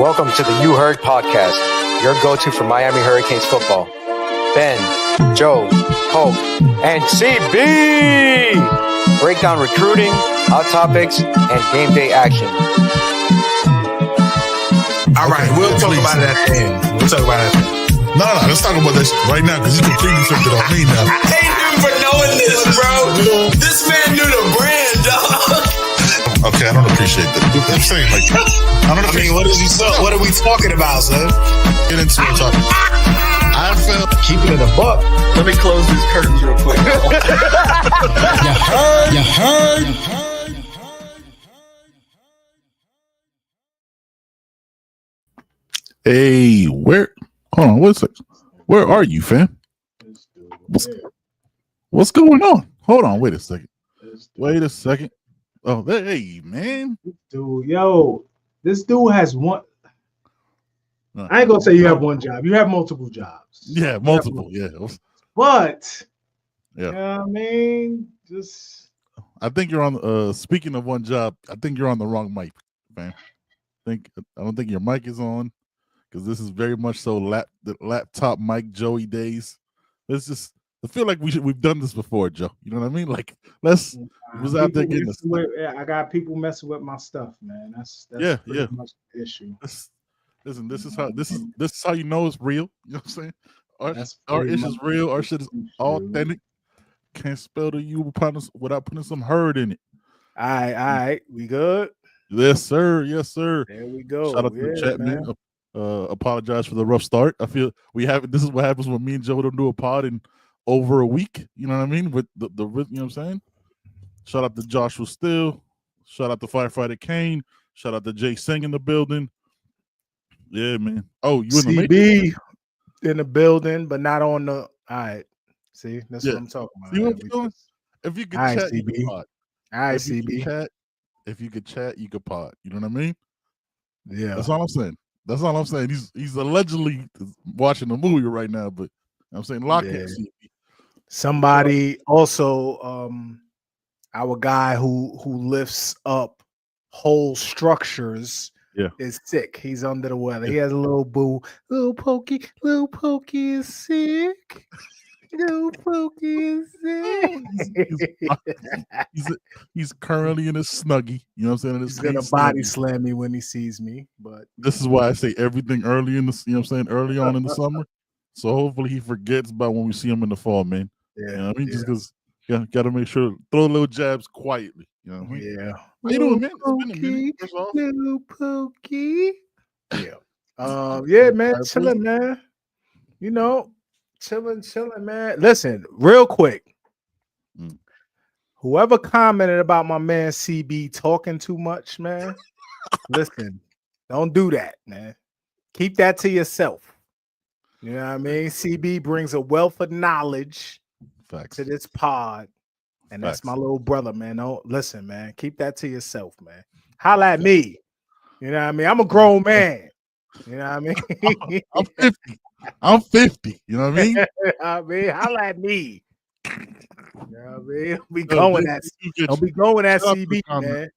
Welcome to the You Heard podcast, your go-to for Miami Hurricanes football. Ben, Joe, Hope, and CB break down recruiting, hot topics, and game day action. All right, we'll talk about it at the end. No, let's talk about this right now because you completely flipped it on me now. I hate him for knowing this, bro. This man knew the brand, dog. Okay, I don't appreciate that. I'm saying, like, what are we talking about, son? Get into it. I felt Keeping it a buck. Let me close these curtains real quick. You heard. Hey, hold on, wait a second. Where are you, fam? What's going on? Hold on, wait a second. Oh, hey, man. This dude has one. I ain't gonna say you have one job. You have multiple jobs. Yeah, multiple. Yeah. But Yeah. you know what I mean, I think you're on. Speaking of one job, I think you're on the wrong mic, man. I don't think your mic is on because this is very much so the laptop mic Joey days. Let's just. I feel like we've done this before, Joe. You know what I mean? Like, was out there getting this. I got people messing with my stuff, man. That's pretty much the issue. Listen, this is how you know it's real. You know what I'm saying? Our issue is real. Our shit is authentic. Can't spell the U without putting some herd in it. All right, we good? Yes, sir. There we go. Shout out to the chat, man. Apologize for the rough start. I feel this is what happens when me and Joe don't do a pod in over a week. You know what I mean? With the you know what I'm saying? Shout out to Joshua Still. Shout out to Firefighter Kane. Shout out to Jay Singh in the building. Yeah, man. Oh, you in the CB in the building, but not on the. All right. See, that's what I'm talking about. See what I'm doing? If you could chat, CB. you could pod. All right, CB. If you could chat, you could pod. You know what I mean? Yeah. That's all I'm saying. He's allegedly watching a movie right now, but I'm saying lock it. CB. Somebody also, our guy who lifts up whole structures is sick. He's under the weather. He has a little boo. Little Pokey is sick. Little Pokey is sick. He's currently in a snuggie. You know what I'm saying? He's gonna body slam me when he sees me. But this is why I say everything early in the. You know what I'm saying? Early on in the summer. So hopefully he forgets about when we see him in the fall, man. Yeah, you know what I mean? Just because got to make sure throw little jabs quietly. You know what I mean? Yeah. How you doing, man? It's been a minute, first off. Little Pokey. Yeah. Yeah, man. Chilling, man. You know, chilling, man. Listen, real quick. Whoever commented about my man CB talking too much, man. Listen, don't do that, man. Keep that to yourself. You know what I mean? CB brings a wealth of knowledge to this pod. And that's my little brother, man. Don't listen, man. Keep that to yourself, man. Holla at me. You know what I mean? I'm a grown man. You know what I mean? I'm 50. You know what I mean? I mean, holla at me. You know what I mean? Don't be going at CB, man.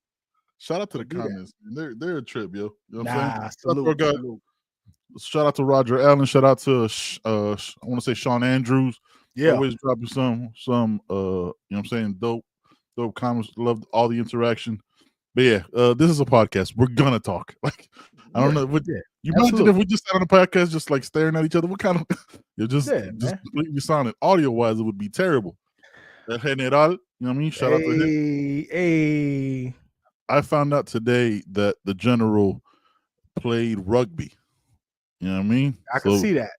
Shout out to the comments. They're a trip, yo. You know what I'm saying? Salute. Shout out to Roger Allen. Shout out to I want to say Sean Andrews. Yeah, always dropping some you know what I'm saying, dope comments. Loved all the interaction. But yeah, this is a podcast. We're gonna talk. Like I don't know. You imagine if we just sat on a podcast just like staring at each other? What kind of you're just completely silent. Audio wise, it would be terrible. That general, you know what I mean? Shout out to him. Hey. I found out today that the general played rugby. You know what I mean? I can see that.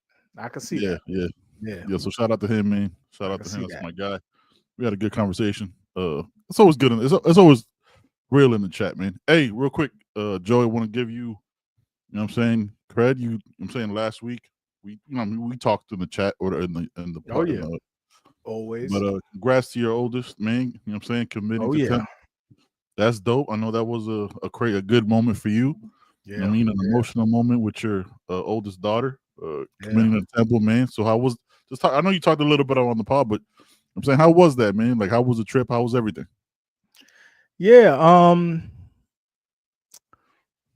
Yeah. So shout out to him, man. Shout out to him. That's my guy. We had a good conversation. It's always good. It's always real in the chat, man. Hey, real quick, Joey, want to give you know what I'm saying, cred. I'm saying last week we talked in the chat or in the oh yeah, always. But congrats to your oldest, man. You know what I'm saying, committing to 10. That's dope. I know that was a good moment for you. Yeah, you know what I mean, an emotional moment with your oldest daughter committing to Temple, man. So how was I know you talked a little bit on the pod, but I'm saying, how was that, man? Like, how was the trip? How was everything? Yeah,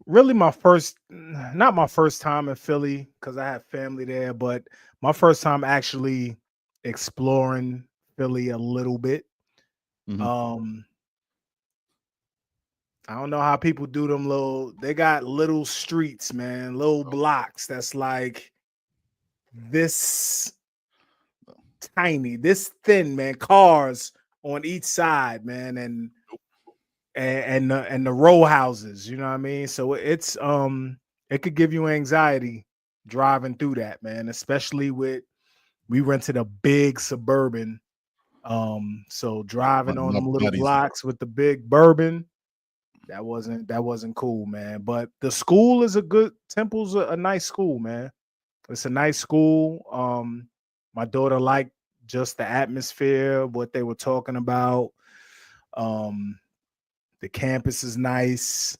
really not my first time in Philly because I have family there, but my first time actually exploring Philly a little bit. Mhm. I don't know how people do them they got little streets, man, little blocks that's like this tiny, this thin, man, cars on each side, man, and the row houses, you know what I mean? So it could give you anxiety driving through that, man, especially we rented a big suburban. So driving on them little Not easy. blocks with the big bourbon, that wasn't cool, man. But the school is Temple's a nice school, man. It's a nice school. My daughter liked just the atmosphere, what they were talking about. The campus is nice.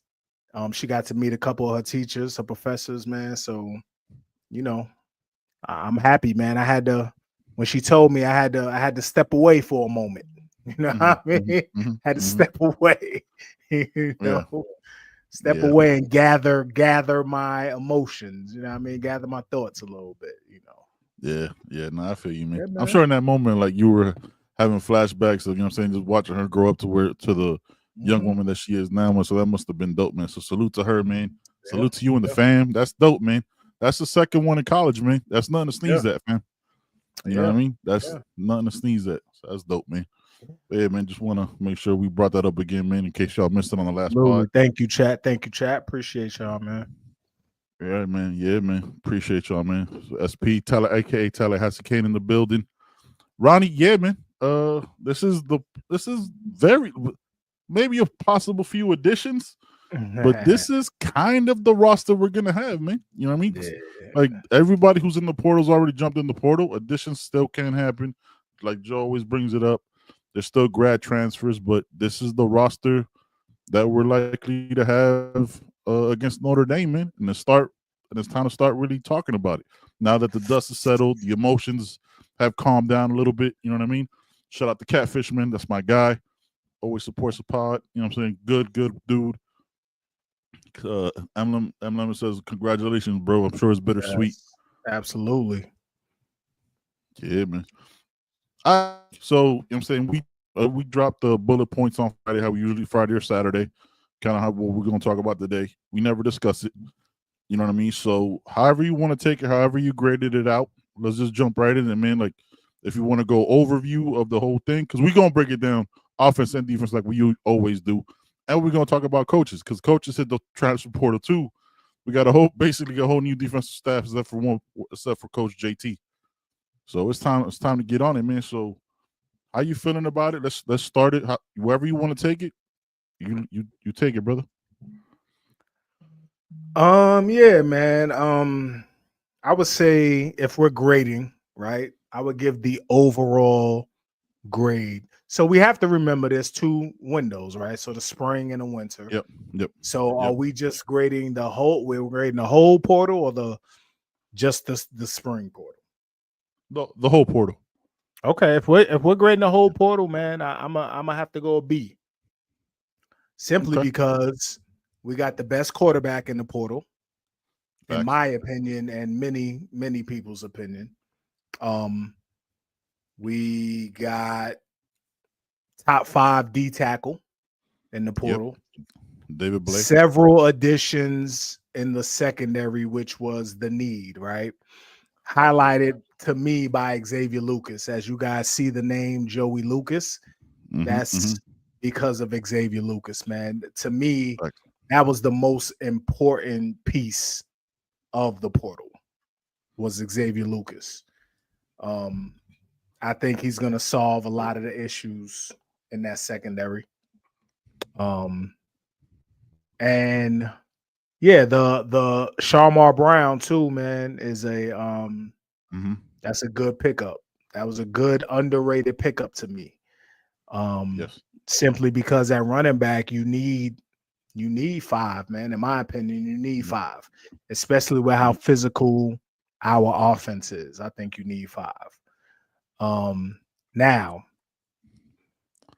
She got to meet a couple of her teachers, her professors, man. So, you know, I'm happy, man. When she told me, I had to step away for a moment. You know what I mean? Had to step away. You know, step away and gather my emotions. You know what I mean? Gather my thoughts a little bit. You know. Yeah. No, I feel you, man. Yeah, I'm man. sure in that moment, like you were having flashbacks of, you know what I'm saying, just watching her grow up to the young woman that she is now. So that must have been dope, man. So salute to her, man. Salute to you and the fam. That's dope, man. That's the second one in college, man. That's nothing to sneeze at, fam. You know what I mean? That's nothing to sneeze at. So that's dope, man. But yeah, man, just want to make sure we brought that up again, man, in case y'all missed it on the last pod. Thank you, chat. Thank you, chat. Appreciate y'all, man. Yeah, man. Yeah, man. Appreciate y'all, man. So SP Tyler, aka Tallahassee Kane in the building. Ronnie, yeah, man. This is very maybe a possible few additions, but this is kind of the roster we're gonna have, man. You know what I mean? Yeah. Like everybody who's in the portal's already jumped in the portal. Additions still can happen. Like Joe always brings it up. There's still grad transfers, but this is the roster that we're likely to have against Notre Dame, man. And it's time to start really talking about it. Now that the dust is settled, the emotions have calmed down a little bit. You know what I mean? Shout out to Catfishman. That's my guy. Always supports the pod. You know what I'm saying? Good dude. M. Lemon says, congratulations, bro. I'm sure it's bittersweet. Yes, absolutely. Yeah, man. So, you know what I'm saying? We dropped the bullet points on Friday, how we usually Friday or Saturday. Kind of what we're going to talk about today. We never discuss it. You know what I mean? So, however you want to take it, however you graded it out, let's just jump right in. And, man, like, if you want to go overview of the whole thing, because we're going to break it down offense and defense like we always do. And we're going to talk about coaches, because coaches hit the transfer portal too. We got basically a whole new defensive staff except for Coach JT. So it's time to get on it, man. So how you feeling about it? Let's start it. Wherever you want to take it, you take it, brother. Yeah, man. I would say if we're grading, right, I would give the overall grade. So we have to remember there's two windows, right? So the spring and the winter. Yep. So are we just grading we're grading the whole portal or just the spring portal? The whole portal. Okay, if we're grading the whole portal, man, I'm gonna have to go a B. Simply because we got the best quarterback in the portal, in my opinion, and many people's opinion. We got top 5 D tackle in the portal. Yep. David Blake. Several additions in the secondary, which was the need, right? Highlighted to me by Xavier Lucas. As you guys see the name Joey Lucas, that's because of Xavier Lucas, man. To me, that was the most important piece of the portal was Xavier Lucas. I think he's going to solve a lot of the issues in that secondary. And yeah, the Sharmar Brown too, man, is that's a good pickup. That was a good underrated pickup to me. Simply because at running back you need 5, man. In my opinion, you need 5, especially with how physical our offense is. I think you need 5. Now,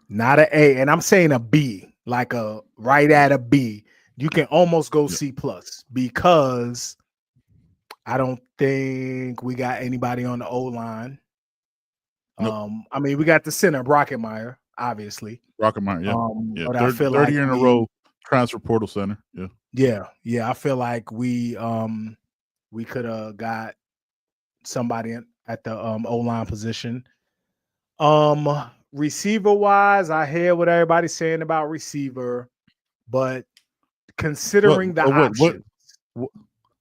not an A, and I'm saying a B, like a right at a B, You can almost go C plus because I don't think we got anybody on the O line. Nope. I mean, we got the center Brockenmeyer, obviously. Rockemeyer, yeah. But I feel 30 like in a row transfer portal center. Yeah. I feel like we could have got somebody at the O line position. Receiver wise, I hear what everybody's saying about receiver, but considering the options,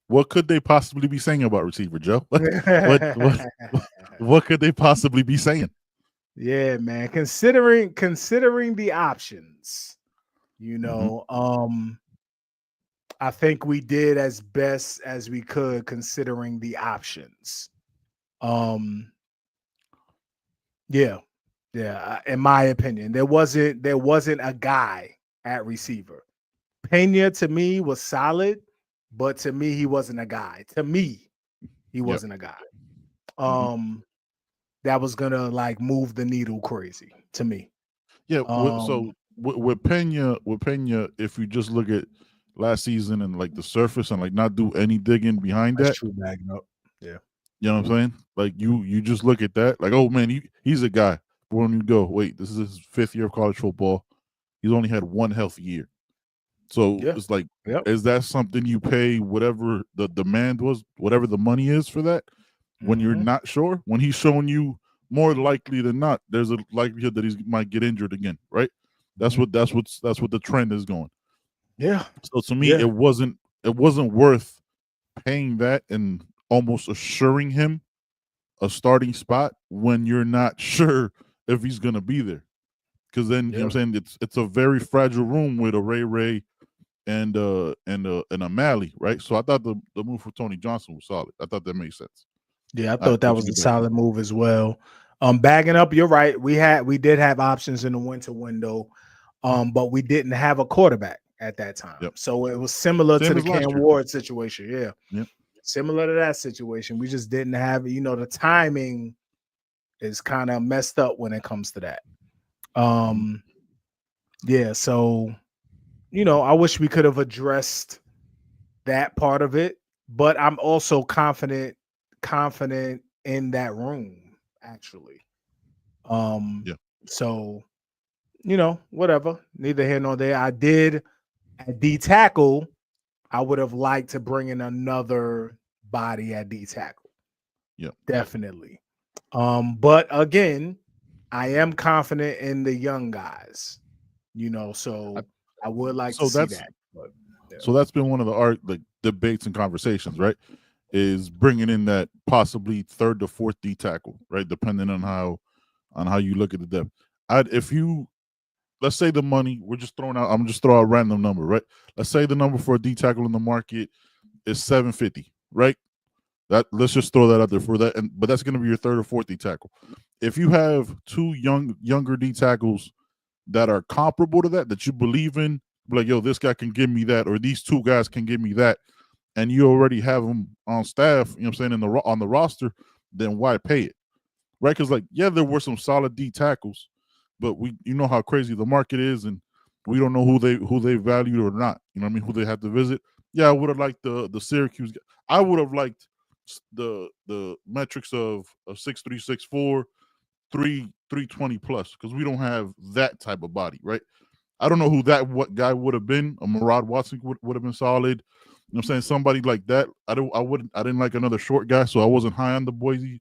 what could they possibly be saying about receiver, Joe? What could they possibly be saying? Yeah, man. Considering the options, you know, I think we did as best as we could considering the options. Yeah. In my opinion, there wasn't a guy at receiver. Pena to me was solid, but to me he wasn't a guy. To me, he wasn't a guy. That was gonna like move the needle crazy to me. Yeah. So with Pena, if you just look at last season and like the surface and like not do any digging behind that's that, true bagging up. Yeah. You know what I'm saying? Like you just look at that, like, oh man, he's a guy. But when you go, wait, this is his 5th year of college football. He's only had one healthy year. So it's like, is that something you pay whatever the demand was, whatever the money is for that, when you're not sure? When he's showing you more likely than not, there's a likelihood that he might get injured again, right? That's what the trend is going. Yeah. So to me, it wasn't worth paying that and almost assuring him a starting spot when you're not sure if he's going to be there. Because then, you know what I'm saying, it's a very fragile room with a Ray and a Malley, right? So I thought the move for Tony Johnson was solid. I thought that made sense. Yeah, I thought that was a solid move as well. Bagging up, you're right. We did have options in the winter window, but we didn't have a quarterback at that time. So it was similar to the Cam Ward situation. Yeah. Similar to that situation. We just didn't have, the timing is kind of messed up when it comes to that. Yeah, so I wish we could have addressed that part of it, but I'm also confident in that room, actually. So whatever, neither here nor there. I did at D tackle. I would have liked to bring in another body at D tackle. Yeah, definitely. But again, I am confident in the young guys. So I would like to see that. But, So that's been one of the debates and conversations, right? Is bringing in that possibly 3rd to 4th D tackle, right? Depending on how you look at the depth. Let's say the money, I'm just throwing out a random number, right? Let's say the number for a D tackle in the market is $750, right? Let's just throw that out there for that, but that's going to be your 3rd or 4th D tackle. If you have 2 younger D tackles that are comparable to that you believe in, like, yo, this guy can give me that, or these 2 guys can give me that, and you already have them on staff, you know what I'm saying, on the roster, then why pay it, right? Because there were some solid D tackles, but you know how crazy the market is, and we don't know who they valued or not. You know what I mean? Who they have to visit. Yeah, I would have liked the Syracuse. I would have liked the metrics of 6'3", 6'4", 320 plus, because we don't have that type of body, right? I don't know who what guy would have been. A Murad Watson would have been solid. You know what I'm saying? Somebody like that. I didn't like another short guy, so I wasn't high on the Boise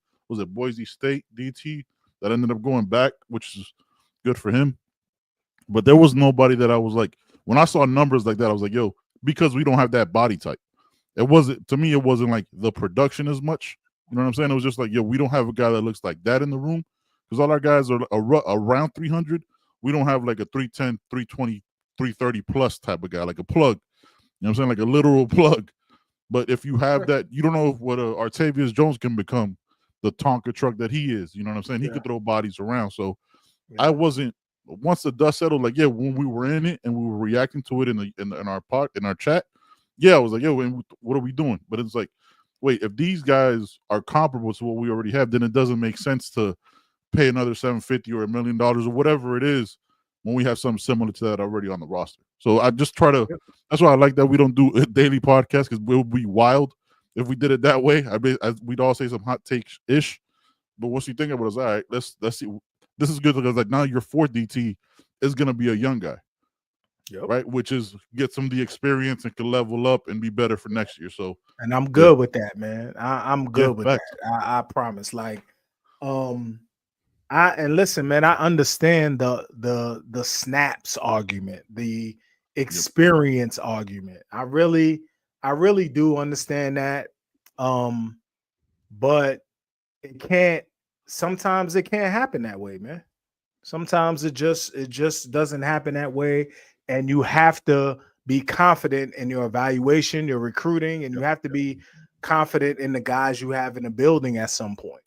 State DT that ended up going back, which is good for him. But there was nobody that I was like, when I saw numbers like that, I was like, yo, because we don't have that body type. It wasn't like the production as much. You know what I'm saying? It was just like, yo, we don't have a guy that looks like that in the room, because all our guys are around 300. We don't have like a 310, 320, 330 plus type of guy, like a plug. You know what I'm saying? Like a literal plug. But if you have that, you don't know what Artavius Jones can become, the Tonka truck that he is. You know what I'm saying? He could throw bodies around. So I wasn't, once the dust settled, like, when we were in it and we were reacting to it in our chat, I was like, yo, what are we doing? But it's like, wait, if these guys are comparable to what we already have, then it doesn't make sense to pay another $750 or $1 million or whatever it is when we have something similar to that already on the roster. So I just try to. That's why I like that we don't do a daily podcast, because we'll be wild if we did it that way. We'd all say some hot takes ish. But once you think about it, it's all right. Let's see. This is good because like now your fourth DT is gonna be a young guy, right? Which is get some of the experience and can level up and be better for next year. So, and I'm good with that, man. I'm good with facts. that. I promise. Like, and listen, man. I understand the snaps argument, the experience argument. I really do understand that. But it can't. Sometimes it can't happen that way, man. Sometimes it just doesn't happen that way, and you have to be confident in your evaluation, your recruiting, and you have to be confident in the guys you have in the building at some point.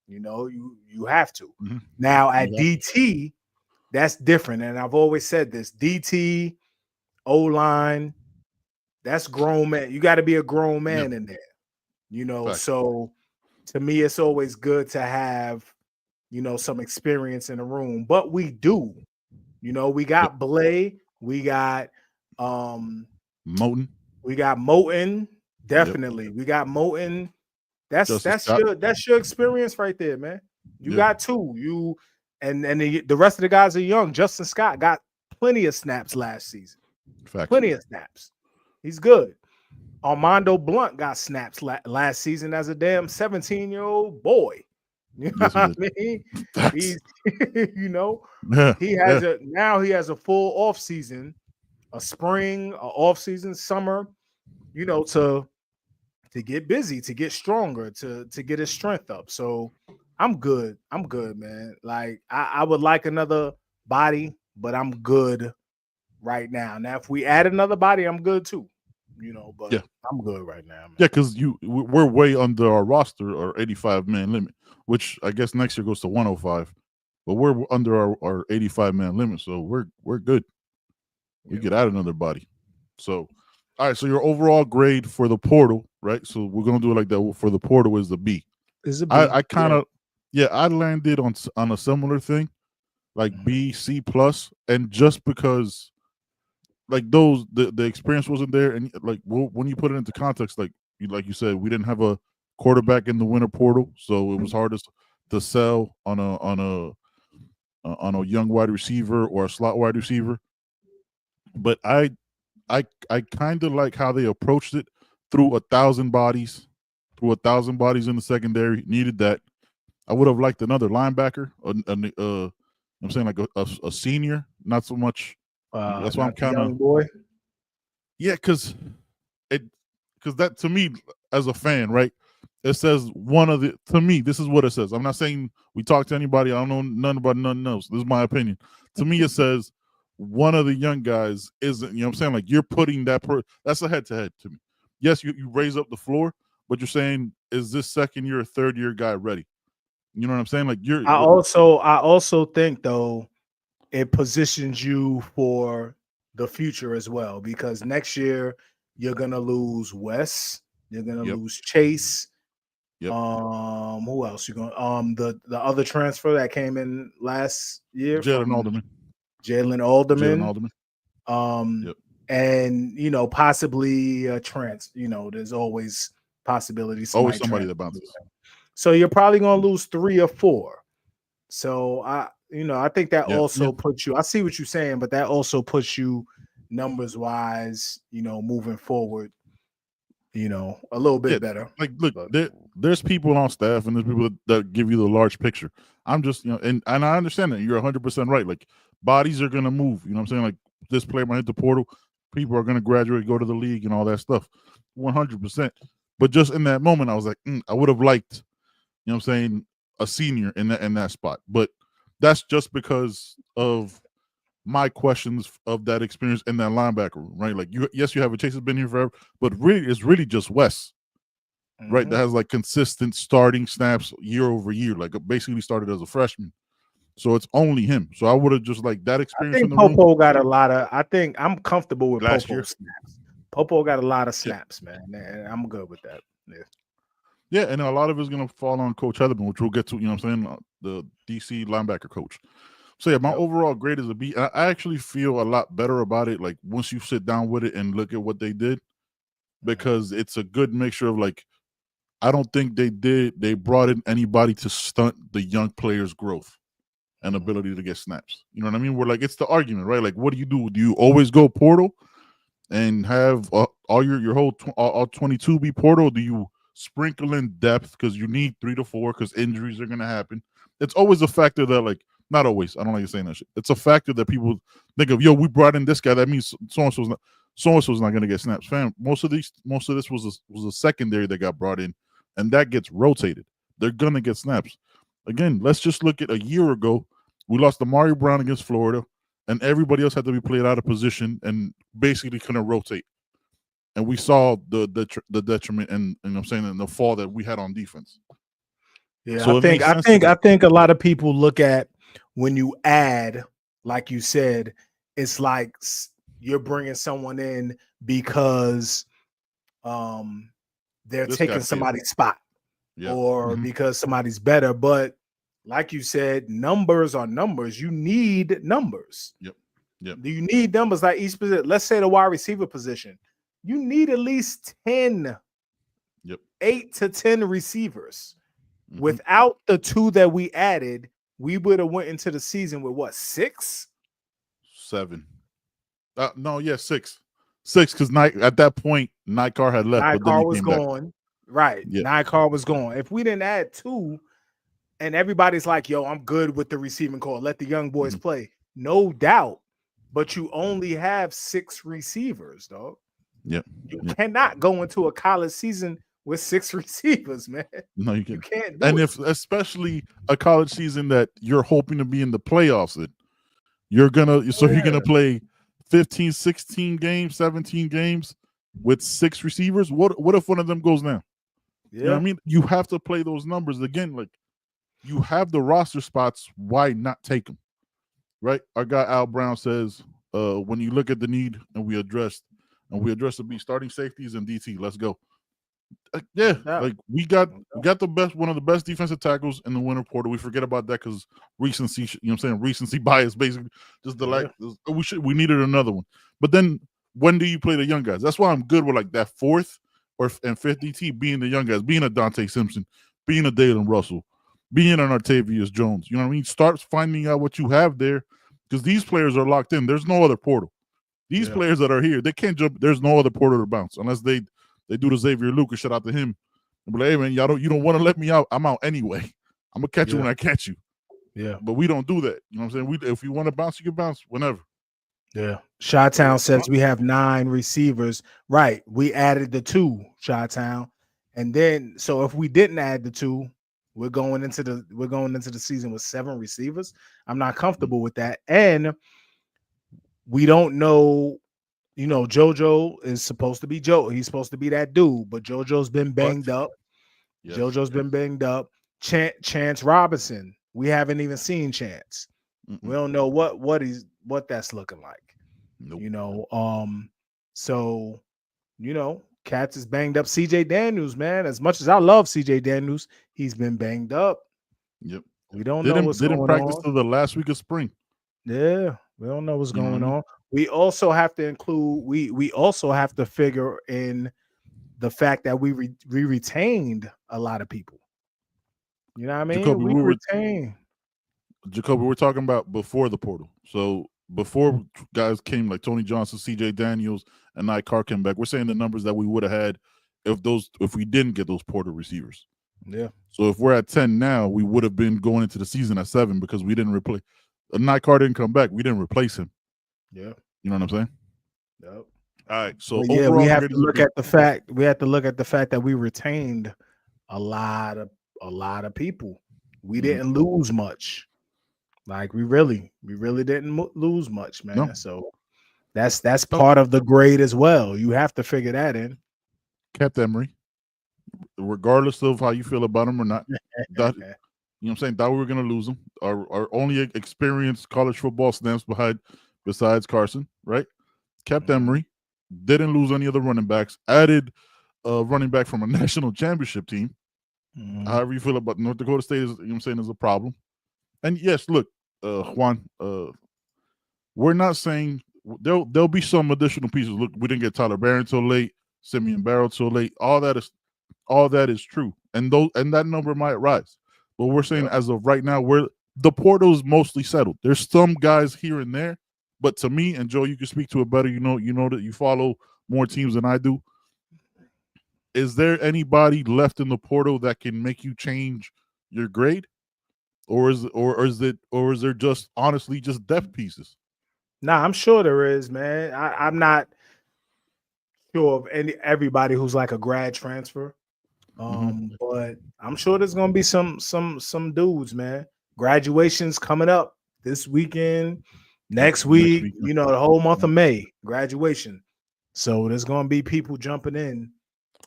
You know, you have to. Mm-hmm. Now at DT, that's different, and I've always said this: DT, O-line, that's grown man. You got to be a grown man in there. You know, so to me, it's always good to have, you know, some experience in the room. But we do. You know, we got Blay, we got Moten. We got Moten, definitely. We got Moten. That's your experience right there, man. You got two. You and the rest of the guys are young. Justin Scott got plenty of snaps last season. Plenty of snaps. He's good. Armando Blunt got snaps last season as a damn 17-year-old boy. You know what I mean? He's, you know, he has a full off season, a spring, a off season, summer, you know, to get busy, to get stronger, to get his strength up. So I'm good. I'm good, man. Like I would like another body, but I'm good right now. Now, if we add another body, I'm good too. You know, but I'm good right now, man. Yeah, because we're way under our roster, our 85-man limit, which I guess next year goes to 105. But we're under our 85-man limit, so we're good. We could add another body. So, all right. So your overall grade for the portal, right? So we're gonna do it like that. For the portal is the B. Is a B. I kind of I landed on a similar thing, like B, C plus, and just because. Like the experience wasn't there, and like when you put it into context, like you said, we didn't have a quarterback in the winter portal, so it was hardest to sell on a young wide receiver or a slot wide receiver. But I kind of like how they approached it through 1,000 bodies, in the secondary. Needed that. I would have liked another linebacker. I'm saying like a senior, not so much. That's why I'm kind of boy. Yeah, because that to me as a fan, right? It says to me, this is what it says. I'm not saying we talk to anybody. I don't know nothing about nothing else. This is my opinion. To me, it says one of the young guys isn't, you know what I'm saying? Like you're putting that's a head-to-head to me. Yes, you raise up the floor, but you're saying, is this second year or third year guy ready? You know what I'm saying? Like I also think though it positions you for the future as well, because next year you're gonna lose Wes, you're gonna lose Chase. Who else you gonna the other transfer that came in last year? Jalen Alderman. And you know, possibly you know, there's always possibilities. Always somebody that bounces. So you're probably gonna lose 3 or 4. So I think that also puts you. I see what you're saying, but that also puts you numbers wise, you know, moving forward, you know, a little bit better. Like, look, there's people on staff and there's people that give you the large picture. I'm just, you know, and I understand that you're 100% right. Like, bodies are gonna move. You know what I'm saying? Like, this player might hit the portal, people are gonna graduate, go to the league, and all that stuff. 100%. But just in that moment, I was like, I would have liked, you know what I'm saying, a senior in that spot. But that's just because of my questions of that experience in that linebacker room, right? Like, you have a Chase has been here forever, but really, it's really just Wes, right? That has like consistent starting snaps year over year. Like, basically started as a freshman, so it's only him. So I would have just like that experience. I think Popo got a lot of. I think I'm comfortable with last Popo year. Snaps. Popo got a lot of snaps, man. And I'm good with that. Yeah, and a lot of it's going to fall on Coach Heatherman, which we'll get to, you know what I'm saying, the DC linebacker coach. So yeah, my overall grade is a B. I actually feel a lot better about it. Like once you sit down with it and look at what they did, because it's a good mixture of like, I don't think they brought in anybody to stunt the young players' growth and ability to get snaps. You know what I mean? We're like, it's the argument, right? Like, what do? Do you always go portal and have all your whole all 22 be portal? Do you sprinkle in depth because you need 3 to 4 because injuries are gonna happen? It's always a factor that, like, not always. I don't like you saying that shit. It's a factor that people think of. Yo, we brought in this guy. That means so and so's not gonna get snaps. Fam, most of this was a secondary that got brought in, and that gets rotated. They're gonna get snaps. Again, let's just look at a year ago. We lost Amari Brown against Florida, and everybody else had to be played out of position and basically couldn't rotate. And we saw the detriment and, you know what I'm saying, and the fall that we had on defense. Yeah, So I think a lot of people look at when you add, like you said, it's like you're bringing someone in because they're taking somebody's spot, or because somebody's better. But like you said, numbers are numbers. You need numbers. Yep. Do you need numbers like each position? Let's say the wide receiver position. You need at least 10, 8 to 10 receivers. Without the 2 that we added, we would have went into the season with what, 6? 7. No, yeah, 6. 6, because at that point, Nightcar had left. Nightcar was gone. Right. Yeah. Nightcar was gone. If we didn't add 2, and everybody's like, yo, I'm good with the receiving core, let the young boys play. No doubt. But you only have 6 receivers, dog. You cannot go into a college season with 6 receivers, man. No, you can't. You can't do it. Especially a college season that you're hoping to be in the playoffs in, you're gonna play 15, 16 games, 17 games with 6 receivers. What if one of them goes down? You know what I mean? You have to play those numbers again. Like, you have the roster spots, why not take them? Right? Our guy Al Brown says, when you look at the need and we address the B, starting safeties and DT, let's go. Like we got one of the best defensive tackles in the winter portal. We forget about that because recency, you know what I'm saying, recency bias, basically. Just we needed another one. But then when do you play the young guys? That's why I'm good with like that 4th and 5th DT being the young guys, being a Dante Simpson, being a Dalen Russell, being an Artavius Jones. You know what I mean? Start finding out what you have there, because these players are locked in. There's no other portal. These players that are here, they can't jump. There's no other portal to bounce unless they do the Xavier Lucas. Shout out to him. And be like, hey man, you don't want to let me out. I'm out anyway. I'm gonna catch you when I catch you. Yeah. But we don't do that. You know what I'm saying? If you want to bounce, you can bounce whenever. Yeah. Chi-Town says we have 9 receivers. Right. We added the 2, Chi-Town. And then so if we didn't add the 2, we're going into the season with 7 receivers. I'm not comfortable with that. And we don't know, you know, JoJo is supposed to be Joe. He's supposed to be that dude, but JoJo's been banged up. Yes, JoJo's been banged up. Chance Robinson, we haven't even seen Chance. We don't know what that's looking like. Nope. You know, so, you know, Cats is banged up. CJ Daniels, man, as much as I love CJ Daniels, he's been banged up. Yep. We don't know what's going on. Didn't practice till the last week of spring. Yeah, we don't know what's going on. We also have to include, we also have to figure in the fact that we retained a lot of people. You know what I mean? Jacoby, we retained. Jacoby, we're talking about before the portal. So before guys came like Tony Johnson, CJ Daniels, and Nightcar came back, we're saying the numbers that we would have had if we didn't get those portal receivers. Yeah. So if we're at 10 now, we would have been going into the season at 7 because we didn't replace. Nightcar didn't come back. We didn't replace him. Yeah. You know what I'm saying? Yep. All right. So overall, we have to look at the fact. We have to look at the fact that we retained a lot of people. We didn't lose much. Like we really didn't lose much, man. No. So that's part of the grade as well. You have to figure that in. Kept Emery, regardless of how you feel about him or not. You know what I'm saying? Thought we were going to lose him. Our only experienced college football snaps besides Carson, right? Kept Emery. Didn't lose any of the running backs. Added a running back from a national championship team. However you feel about North Dakota State is, you know what I'm saying, is a problem. And yes, look, Juan, we're not saying there'll be some additional pieces. Look, we didn't get Tyler Barron till late, Simeon Barrow till late. All that is true, and that number might rise. But we're saying as of right now, the portal is mostly settled. There's some guys here and there, but to me, and Joe, you can speak to it better. You know that you follow more teams than I do. Is there anybody left in the portal that can make you change your grade, or is there just honestly just depth pieces? Nah, I'm sure there is, man. I'm not sure of everybody who's like a grad transfer. But I'm sure there's gonna be some dudes, man. Graduation's coming up this weekend, next week, you know, the whole month of May, graduation. So there's gonna be people jumping in.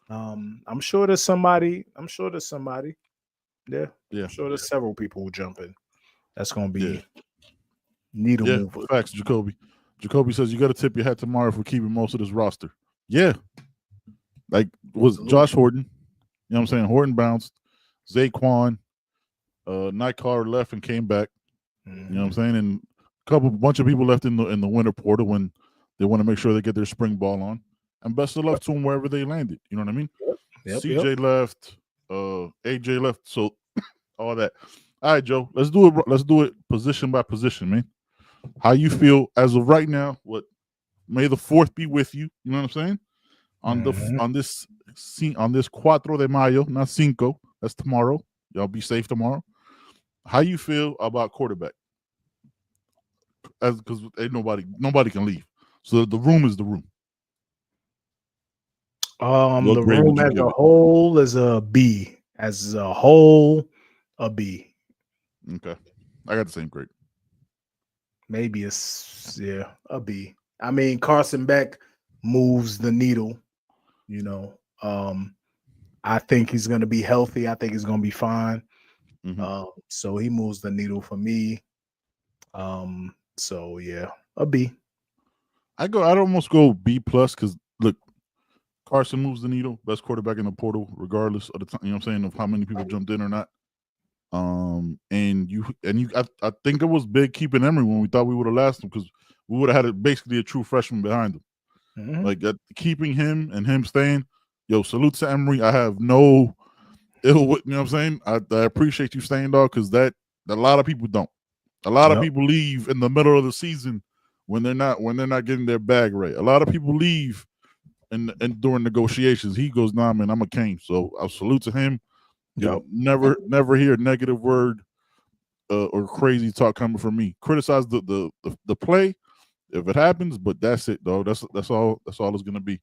I'm sure there's somebody. Yeah. I'm sure there's several people who jump in. That's gonna be needle mover. Facts, Jacoby. Jacoby says you gotta tip your hat to Mario for keeping most of this roster. Yeah. Like was Josh Horton. You know what I'm saying? Horton bounced. Zaquan, Nightcar left and came back. You know what I'm saying? And a bunch of people left in the winter portal when they want to make sure they get their spring ball on. And best of luck to them wherever they landed. You know what I mean? CJ left, AJ left. So all that. All right, Joe. Let's do it. Let's do it position by position, man. How you feel as of right now? What? May the 4th be with you. You know what I'm saying? On this 4 de Mayo, not cinco. That's tomorrow. Y'all be safe tomorrow. How you feel about quarterback? Because ain't nobody can leave. So the room is the room. The room as a whole is a B. As a whole, a B. Okay, I got the same grade. Maybe a B. I mean, Carson Beck moves the needle. You know, I think he's going to be healthy. I think he's going to be fine. So he moves the needle for me. So yeah, a B. I'd almost go B plus because look, Carson moves the needle, best quarterback in the portal, regardless of the time. You know what I'm saying, of how many people jumped in or not. I think it was big keeping Emory when we thought we would have lost him because we would have had basically a true freshman behind him. Like keeping him and him staying, salute to Emory. I have no ill with, you know what I'm saying? I appreciate you staying, dog, because that a lot of people don't. A lot of people leave in the middle of the season when they're not getting their bag right. A lot of people leave and during negotiations. He goes, nah, man, I'm a king. So I salute to him. Never hear a negative word or crazy talk coming from me. Criticize the play if it happens, but that's it, though. That's all it's gonna be.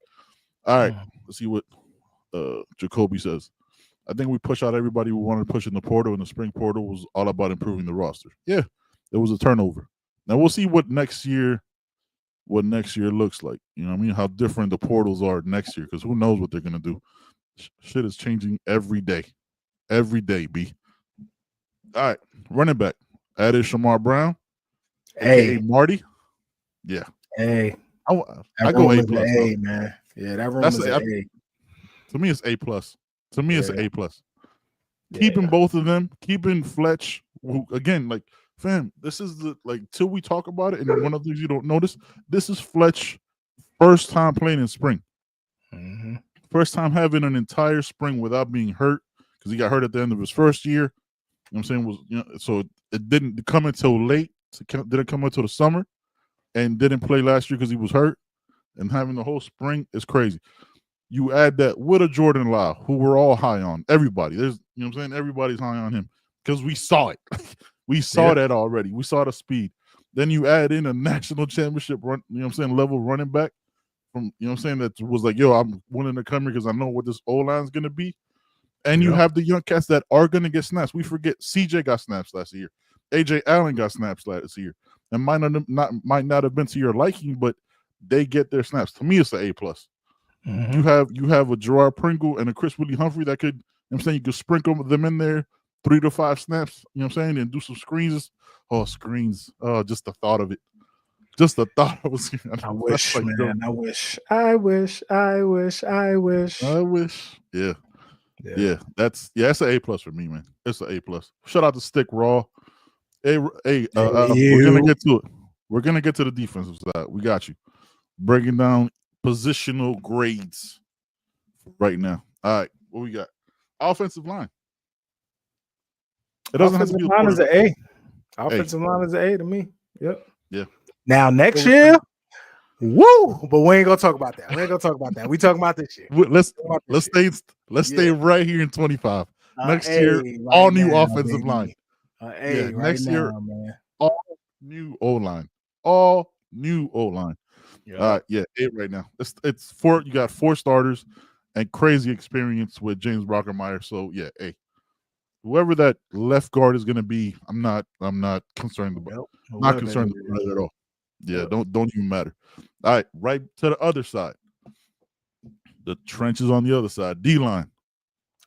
All right, let's see what Jacoby says. I think we push out everybody we wanted to push in the portal, and the spring portal was all about improving the roster. Yeah, it was a turnover. Now we'll see what next year looks like. You know what I mean? How different the portals are next year, because who knows what they're gonna do. Shit is changing every day. Every day, B. All right, running back. Added Shamar Brown. Hey, Marty. Yeah. Hey. I go A plus. A, man. Yeah, that room is A. To me, it's A plus. It's an A plus. Keeping both of them, keeping Fletch, who, again, like, fam, this is till we talk about it, and one of the things you don't notice, this is Fletch first time playing in spring. First time having an entire spring without being hurt, because he got hurt at the end of his first year. You know what I'm saying? So it didn't come until late. It didn't come until the summer, and didn't play last year because he was hurt. And having the whole spring is crazy. You add that with a Jordan Lau, who we're all high on. Everybody, you know what I'm saying? Everybody's high on him because we saw it. We saw that already. We saw the speed. Then you add in a national championship run, you know what I'm saying, level running back from, you know what I'm saying, that was like, I'm willing to come here because I know what this O-line is going to be. And you have the young cats that are going to get snaps. We forget CJ got snaps last year. AJ Allen got snaps last year. And might not have been to your liking, but they get their snaps. To me, it's an A plus. You have a Gerard Pringle and a Chris Willie Humphrey that could, you know what I'm saying, you could sprinkle them in there 3 to 5 snaps, you know what I'm saying, and do some screens. Oh, screens. Oh, just the thought of it. Just the thought of it. I wish, like, man. I wish. Yeah. That's an A plus for me, man. It's an A plus. Shout out to Stick Raw. Hey, we're gonna get to it. We're gonna get to the defensive side. We got you. Breaking down positional grades right now. All right, what we got? Offensive line. It doesn't have to be Offensive line is an A. Offensive A. line is an A to me. Yep. Yeah. Now next year, woo! But we ain't gonna talk about that. We ain't gonna talk about that. We talking about this year. Let's stay right here in 25. Next year, all new offensive line. Next year, man. All new O line. All new O line. Yeah. A right now. It's four. You got 4 starters and crazy experience with James Brockermeyer. So yeah, A. Whoever that left guard is going to be, I'm not concerned about. Not concerned about it at all. Yeah, don't even matter. All right, right to the other side. The trenches on the other side. D line.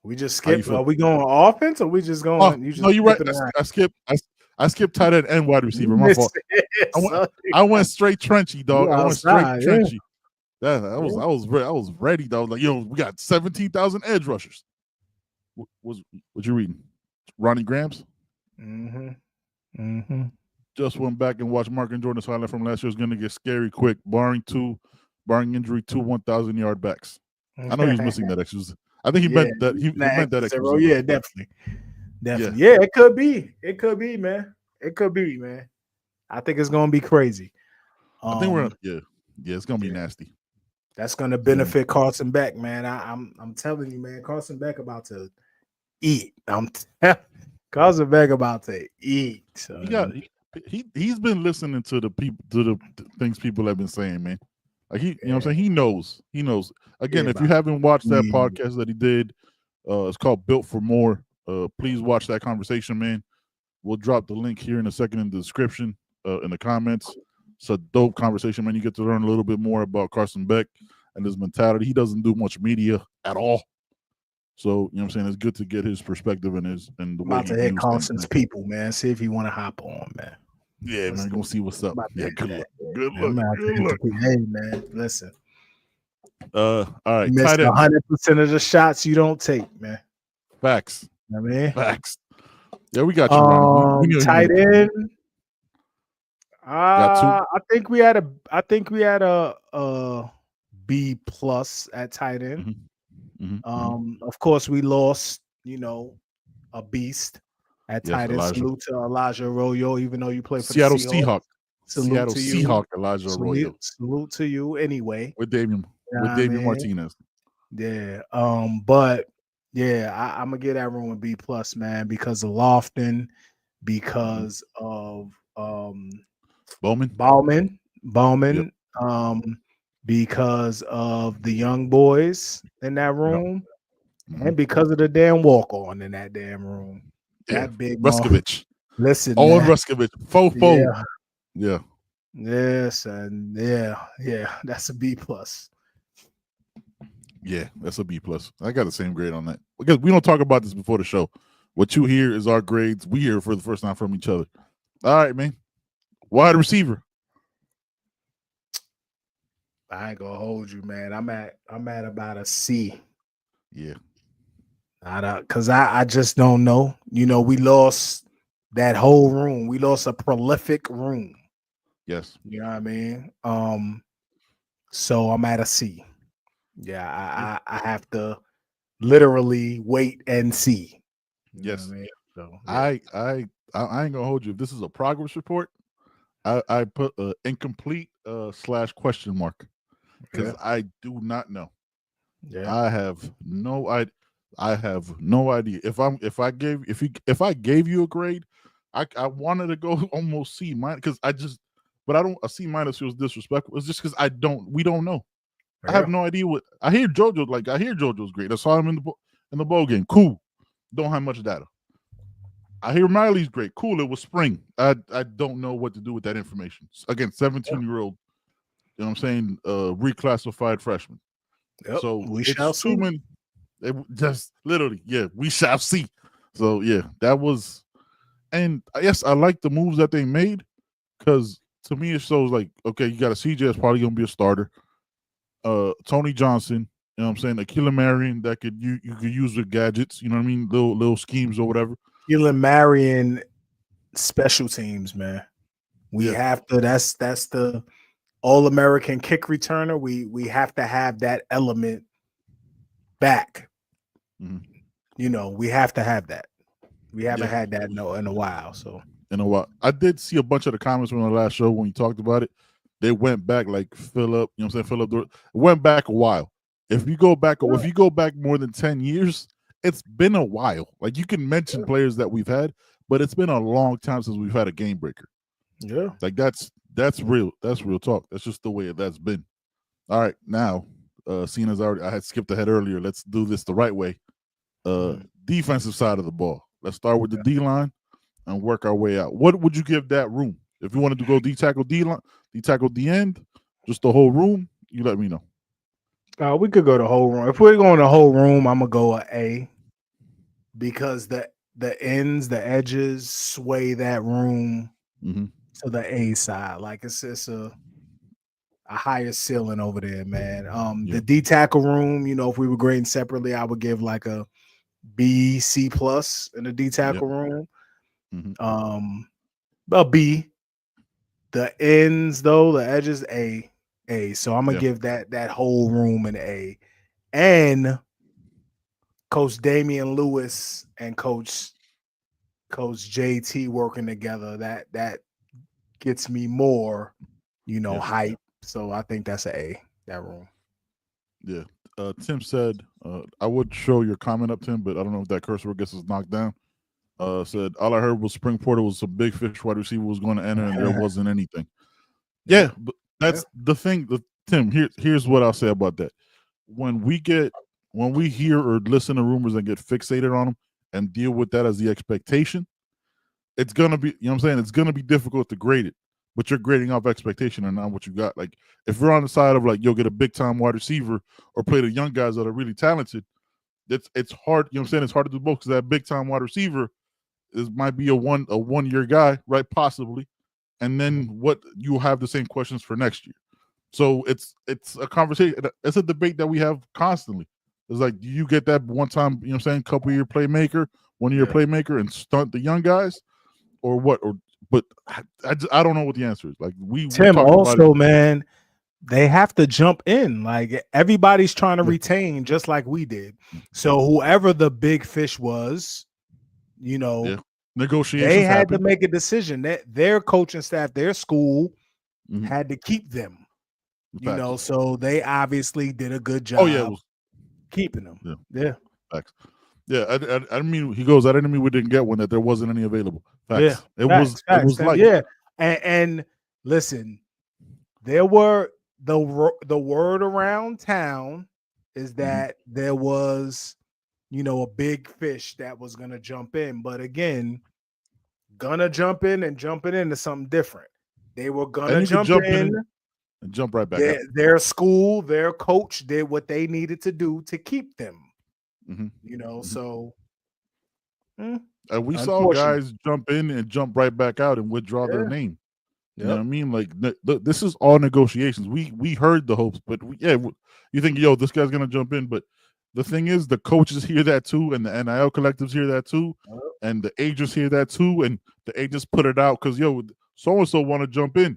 We just skipped. Are we going offense or we just going? No, you're right. I skipped tight end and wide receiver. My fault. I went straight trenchy, dog. I went straight trenchy. I was ready, dog. Like, we got 17,000 edge rushers. What you reading? Ronnie Grams? Mm-hmm. Just went back and watched Mark and Jordan's highlight from last year. Is going to get scary quick, barring injury, 2 1,000-yard backs. I know he was missing that extra. I think he meant that. He meant that extra. Yeah, definitely. Yeah, it could be. It could be, man. It could be, man. I think it's going to be crazy. I think we're it's going to be nasty. That's going to benefit Carson Beck, man. I'm telling you, man. Carson Beck about to eat. Carson Beck about to eat. So. He's been listening to the things people have been saying, man. Like you know what I'm saying? He knows. Again, if you haven't watched that podcast that he did, it's called Built for More. Please watch that conversation, man. We'll drop the link here in a second in the description, in the comments. It's a dope conversation, man. You get to learn a little bit more about Carson Beck and his mentality. He doesn't do much media at all. So, you know what I'm saying? It's good to get his perspective and the way about to hit Carson's people, man. See if he want to hop on, man. Yeah, man. Gonna see what's up. Yeah, good luck. Good luck. Hey, man, listen. All right. You missed 100% of the shots you don't take, man. Facts. I mean, facts. Yeah, we got you, Ronnie. Tight end. I think we had a B plus at tight end. Of course, we lost, a beast at tight end. Salute to Elijah Arroyo, even though you play for Seattle the Seahawks. Seattle Seahawk, Elijah Arroyo. Salute to you anyway. With Damian Martinez. Yeah. But yeah, I'm gonna get that room with B plus, man, because of Lofton, because of Bowman, because of the young boys in that room, and because of the damn walk on in that damn room. That big Ruskovich. Listen, Owen Ruskovich. Fofo. Yeah. Yes, and yeah, that's a B plus. Yeah, that's a B plus. I got the same grade on that because we don't talk about this before the show. What you hear is our grades. We hear for the first time from each other. All right, man. Wide receiver. I ain't gonna hold you, man. I'm at about a C. Yeah. Because I just don't know. We lost that whole room. We lost a prolific room. Yes. You know what I mean? So I'm at a C. Yeah, I have to literally wait and see. Yes. I mean? So, yeah. I ain't gonna hold you. If this is a progress report, I put incomplete / question mark because I do not know. Yeah. I have no idea. If I gave you a grade, I wanted to go almost C minus because a C minus feels disrespectful. It's just because we don't know. Yeah. I have no idea what I hear. I hear JoJo's great. I saw him in the bowl game. Cool. Don't have much data. I hear Miley's great. Cool. It was spring. I don't know what to do with that information. Again, 17-year-old. You know what I'm saying? Reclassified freshman. Yep, so we shall see. Just literally, we shall see. So that was, and yes, I like the moves that they made because to me it shows like, okay, you got a CJ that's probably gonna be a starter. Tony Johnson, you know what I'm saying? Akila Marion that you could use with gadgets, you know what I mean? Little schemes or whatever. Akila Marion Special teams, man. We Yeah. have to. That's the All-American kick returner. We have to have that element back. Mhm. We have to have that. We haven't Yeah. had that in a while. So In a while, I did see a bunch of the comments from the last show when you talked about it. They went back like Philip. You know what I'm saying? Philip went back a while. If you go back more than 10 years, it's been a while. Like you can mention players that we've had, but it's been a long time since we've had a game breaker. yeah. Like that's real. That's real talk. That's just the way that's been. All right, now, seeing as I had skipped ahead earlier, let's do this the right way. Defensive side of the ball. Let's start with the D line and work our way out. What would you give that room? If you wanted to go D tackle D line, D tackle D end, just the whole room, you let me know. We could go the whole room. If we're going the whole room, I'm gonna go A because the ends, the edges sway that room to the A side. Like it's a higher ceiling over there, man. The D tackle room, if we were grading separately, I would give like a B, C plus in the D tackle room. A B. The ends though, the edges, A. So I'm gonna give that whole room an A. And Coach Damian Lewis and Coach JT working together, that gets me more, hype. So I think that's an A, that room. Yeah. Tim said, I would show your comment up, Tim, but I don't know if that cursor gets us knocked down. Said all I heard was Spring Porter was a big fish wide receiver was going to enter, and there wasn't anything. Yeah, but that's the thing. Tim, here's what I'll say about that. When we hear or listen to rumors and get fixated on them and deal with that as the expectation, it's gonna be, you know what I'm saying? It's gonna be difficult to grade it, but you're grading off expectation and not what you got. Like if you're on the side of like you'll get a big time wide receiver or play the young guys that are really talented, it's hard. You know what I'm saying? It's hard to do both because that big time wide receiver might be a one year guy, right? Possibly, and then what you have the same questions for next year. So it's a conversation. It's a debate that we have constantly. It's like, do you get that one time, you know what I'm saying, couple year playmaker, 1 year playmaker, and stunt the young guys, or what? But I don't know what the answer is. Like Tim, we also, man, they have to jump in. Like everybody's trying to retain just like we did. So whoever the big fish was, negotiations they had happen. to make a decision. That their coaching staff, their school had to keep them. Facts. So they obviously did a good job. Oh yeah, keeping them. Yeah. Facts. Yeah, I didn't mean he goes. I didn't mean we didn't get one, that there wasn't any available. Facts. Yeah, It was like and listen, there were the word around town is that there was a big fish that was gonna jump in, but again, jumping into something different. They were gonna jump in and jump right back out. Their school, their coach did what they needed to do to keep them. So and we saw guys jump in and jump right back out and withdraw their name. You know what I mean? Like this is all negotiations. We heard the hopes, but you think, this guy's gonna jump in, but the thing is, the coaches hear that too, and the NIL collectives hear that too, and the agents hear that too, and the agents put it out because so and so want to jump in,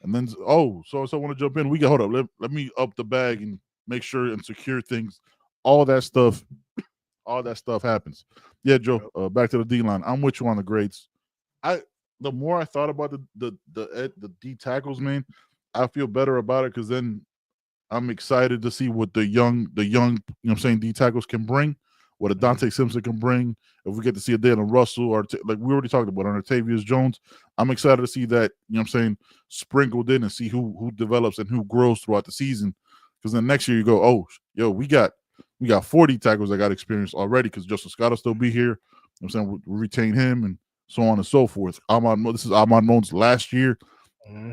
and then so and so want to jump in. We got hold up. Let me up the bag and make sure and secure things. All that stuff happens. Yeah, Joe. Back to the D line. I'm with you on the grades. The more I thought about the D tackles, man, I feel better about it because then I'm excited to see what the young, you know what I'm saying, D tackles can bring, what a Dante Simpson can bring. If we get to see a Dalen Russell or like we already talked about on Artavius Jones, I'm excited to see that, you know what I'm saying, sprinkled in and see who develops and who grows throughout the season. Because then next year you go, we got 40 tackles that got experience already because Justin Scott will still be here. You know what I'm saying, we retain him and so on and so forth. This is Ahmad Moan's last year.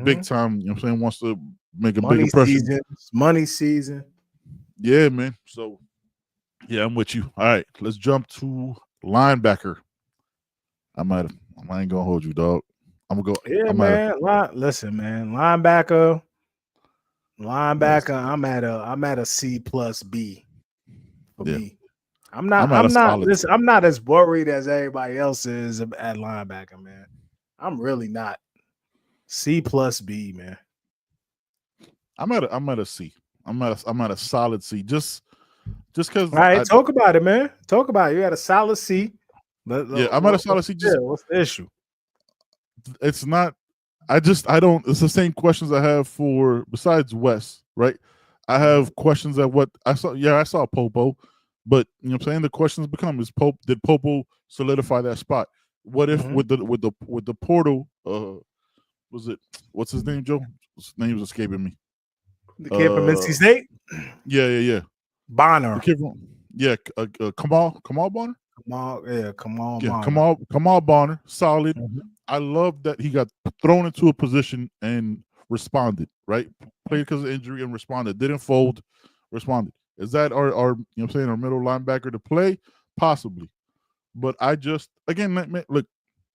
Big time, you know what I'm saying, wants to make a big impression. Money season. Yeah, man. So, yeah, I'm with you. All right, let's jump to linebacker. I ain't gonna hold you, dog. I'm gonna go. Yeah, man. Listen, man. Linebacker. Yes. I'm at a C plus B for me. I'm not as worried as everybody else is at linebacker, man. I'm really not. C plus B, man. I'm at a C. I'm at a solid C. Just because. All right, talk about it, man. Talk about it. You had a solid C. Yeah, I'm at a solid C. Just what's the issue? It's not. I don't. It's the same questions I have for besides Wes, right? I have questions at what I saw. Yeah, I saw Popo, but you know what I'm saying. The questions become: did Popo solidify that spot? What if with the portal? Was it what's his name, Joe? His name's escaping me. The kid from NC State. Yeah. Bonner. The kid from, Kamal Bonner. Kamal Bonner, solid. Mm-hmm. I love that he got thrown into a position and responded, right? Played because of injury and responded. Didn't fold, responded. Is that our you know what I'm saying, our middle linebacker to play? Possibly. But I just, again, look,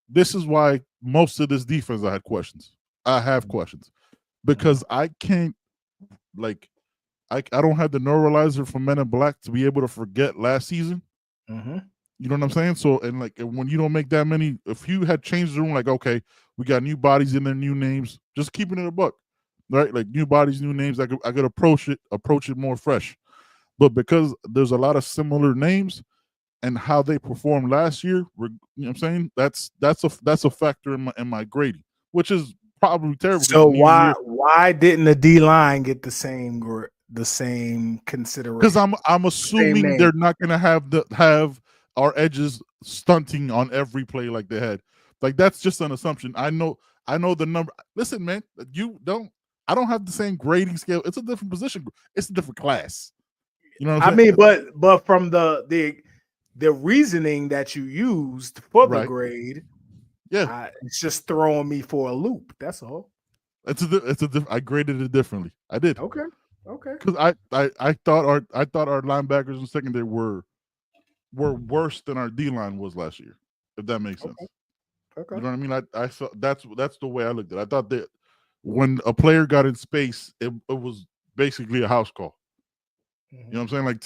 this is why most of this defense I had questions. I have questions. Because I can't, like, I don't have the neuralizer from Men in Black to be able to forget last season. Mm-hmm. You know what I'm saying? So, and like when you don't make that many, if you had changed the room, like, okay, we got new bodies in there, new names, just keeping it a buck, right? Like new bodies, new names, I could approach it more fresh. But because there's a lot of similar names and how they performed last year, you know what I'm saying? That's a factor in my grading, which is probably terrible. So why didn't the D line get the same consideration? Because I'm assuming they're not going to have our edges stunting on every play like they had. Like that's just an assumption. I know the number. Listen, man, I don't have the same grading scale. It's a different position. It's a different class. You know what I'm saying? But from the reasoning that you used for the grade, it's just throwing me for a loop. That's all. I graded it differently. I did. Okay. Because I thought our linebackers in secondary were worse than our D line was last year. If that makes sense. Okay. You know what I mean? I saw that's the way I looked at it. I thought that when a player got in space, it was basically a house call. You know what I'm saying? Like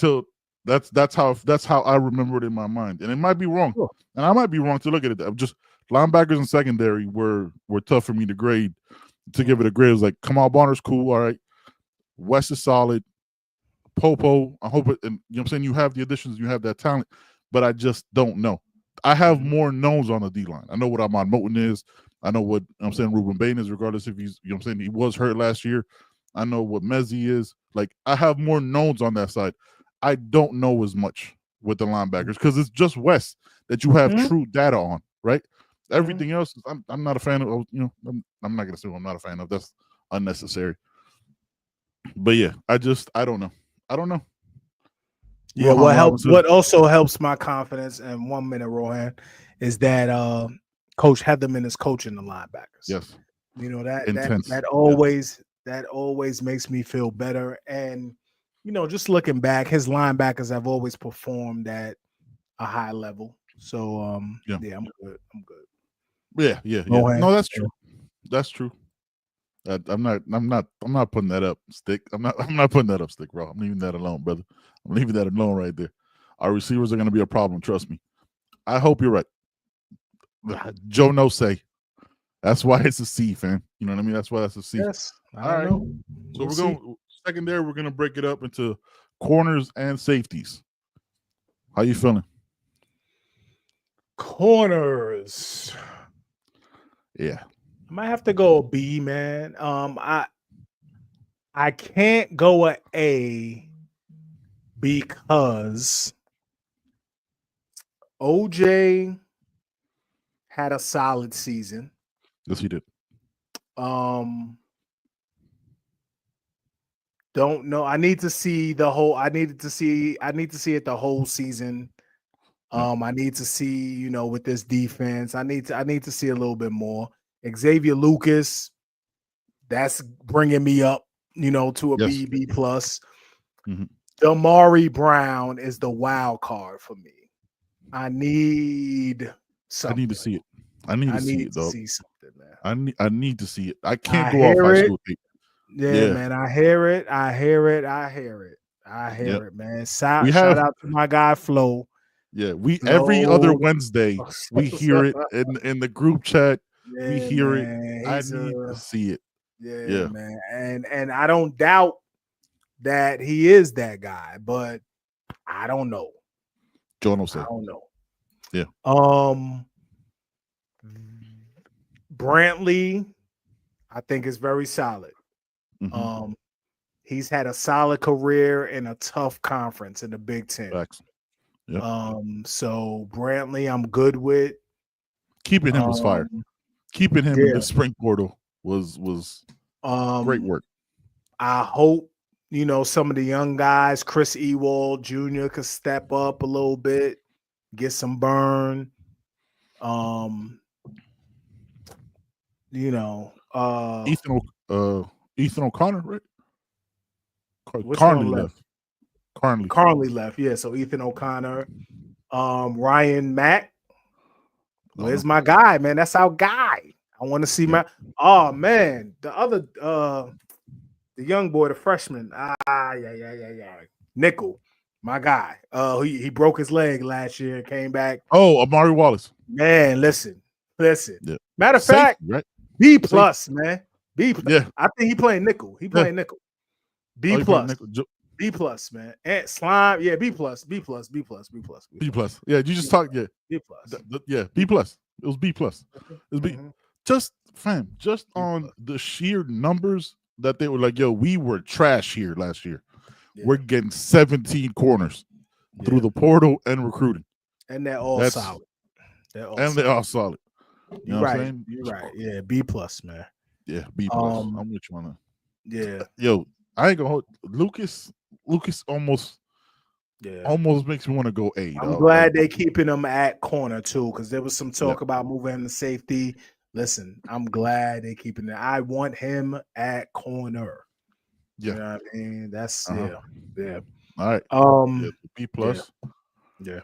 that's how I remember it in my mind. And it might be wrong. Sure. And I might be wrong to look at it. Just linebackers in secondary were tough for me to grade. To give it a grade, it was like Kamal Bonner's cool, all right. West is solid. Popo, I hope it, and you know what I'm saying, you have the additions, you have that talent, but I just don't know. I have more knowns on the D line. I know what Ahmad Moten is. I know what I'm saying Ruben Bain is, regardless if he's, you know what I'm saying, he was hurt last year. I know what Mezzi is. Like, I have more knowns on that side. I don't know as much with the linebackers because it's just West that you have true data on, right? Everything else, I'm not a fan of, you know, I'm not going to say I'm not a fan of. That's unnecessary. But yeah, I don't know. Yeah, what also helps my confidence, and 1 minute, Rohan, is that Coach Heatherman is coaching the linebackers. Yes. You know, that always makes me feel better. And, you know, just looking back, his linebackers have always performed at a high level. So I'm good. Yeah. No, that's true. That's true. I'm not putting that up, Stick. I'm not putting that up, Stick, bro. I'm leaving that alone, brother. I'm leaving that alone right there. Our receivers are going to be a problem. Trust me. I hope you're right. Joe no say. That's why it's a C, fam. You know what I mean? That's why that's a C. Yes. All right. So we're going secondary. We're going to break it up into corners and safeties. How you feeling? Corners. Yeah. I might have to go a B, man. I can't go a A because OJ had a solid season. Yes, he did. Don't know. I need to see it the whole season. I need to see, you know, with this defense. I need to see a little bit more. Xavier Lucas, that's bringing me up, you know, to a B plus. Damari Brown is the wild card for me. I need something. I need to see it. I need to see something, man. I need to see it. I can't go off high school tape. Yeah, man. I hear it, man. Shout out to my guy Flo. Yeah, every other Wednesday we hear it in the group chat. we Yeah, hear it. man. I He's need to see it. yeah, man. And I don't doubt that he is that guy, but I don't know. John will I say. don't know. Yeah. Brantley, I think is very solid. Mhm. He's had a solid career in a tough conference in the Big Ten. Facts. Yep. So Brantley, I'm good with. Keeping him was fire. Keeping him in Yeah. the spring portal was great work. I hope some of the young guys, Chris Ewald Jr. could step up a little bit, get some burn. Ethan O'Connor, right? Which Carnley one left? Carnley left. Yeah, so Ethan O'Connor, Ryan Mack. Where's my guy, man? That's our guy. I want to see my. Oh man, the other, the young boy, the freshman. Yeah. Nickel, my guy. He broke his leg last year, came back. Oh, Amari Wallace. Man, listen. Yeah. Matter of fact, right? B plus, man. B plus. Yeah. I think he playing nickel. He playing nickel. B plus. B plus, man. And slime, yeah. B plus. Yeah, you just talked. Yeah, B plus. B plus. It was B plus. It was B. Just on the sheer numbers that they were like, yo, we were trash here last year. Yeah. We're getting 17 corners through the portal and recruiting, and they're all solid. They're all solid. You know what I'm saying? You're right. Yeah, B plus, man. Yeah, B plus. I'm with you on that. Yeah. Yo, I ain't gonna hold Lucas almost makes me want to go A. I'm glad they keeping him at corner too, because there was some talk about moving him to safety. Listen, I'm glad they keeping it. I want him at corner. Yeah, you know what I mean, that's yeah. All right. B plus. Yeah.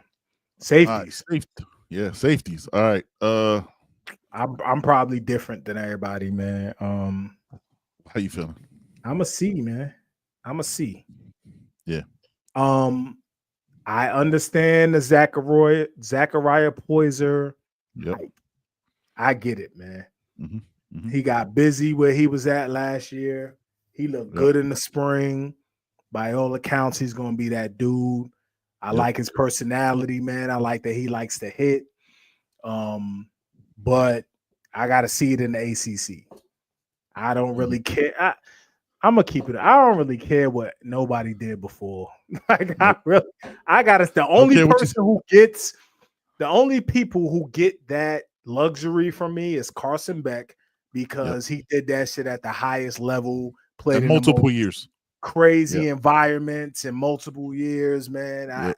Safeties. Right. Safeties. All right. I'm probably different than everybody, man. How you feeling? I'm a C, man. I'm a C. Yeah. I understand the Zachariah Poyser. Yep. I get it, man. He got busy where he was at last year. He looked good in the spring. By all accounts, he's going to be that dude. I like his personality, man. I like that he likes to hit. But I got to see it in the ACC. I don't really care. I'm gonna keep it. I don't really care what nobody did before. I got to. The only people who get that luxury from me is Carson Beck, because he did that shit at the highest level, played in multiple years, crazy environments in multiple years, man.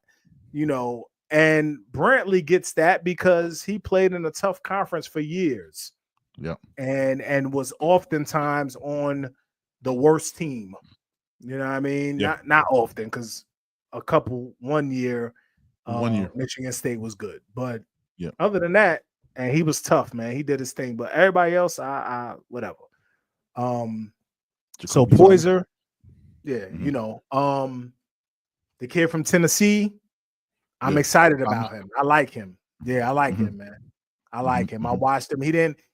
And Brantley gets that because he played in a tough conference for years. Yeah. And was oftentimes on the worst team. You know what I mean? Yeah. Not often, because one year Michigan State was good. But other than that, and he was tough, man. He did his thing. But everybody else, I whatever. So Poyser, the kid from Tennessee, I'm excited about him. I like him. Yeah, I like him, man. I like him. I watched him.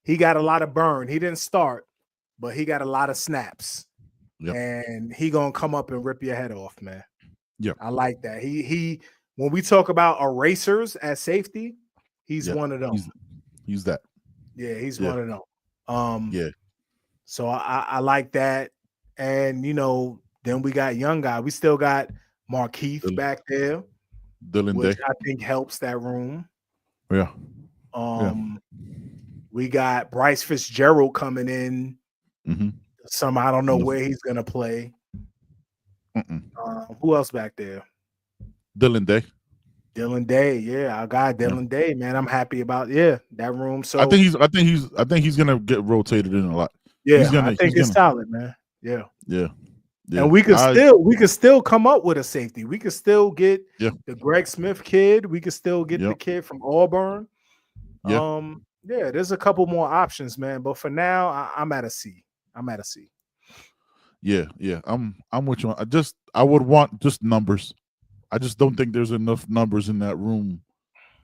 He got a lot of burn. He didn't start, but he got a lot of snaps. Yep. And he gonna come up and rip your head off, man. Yeah, I like that. He when we talk about erasers at safety, he's one of them. He's that. Yeah, he's one of them. So I like that. And then we got young guy. We still got Markeith back there, which I think helps that room. Yeah. We got Bryce Fitzgerald coming in. I don't know where he's gonna play. Who else back there? Dylan Day, yeah, our guy Dylan Day, man. I'm happy about that room. So I think he's gonna get rotated in a lot. Yeah, I think it's solid, man. Yeah. And we could still come up with a safety. We could still get the Greg Smith kid. We could still get the kid from Auburn. There's a couple more options, man. But for now, I'm at a C. Yeah. I'm with you. I would want just numbers. I just don't think there's enough numbers in that room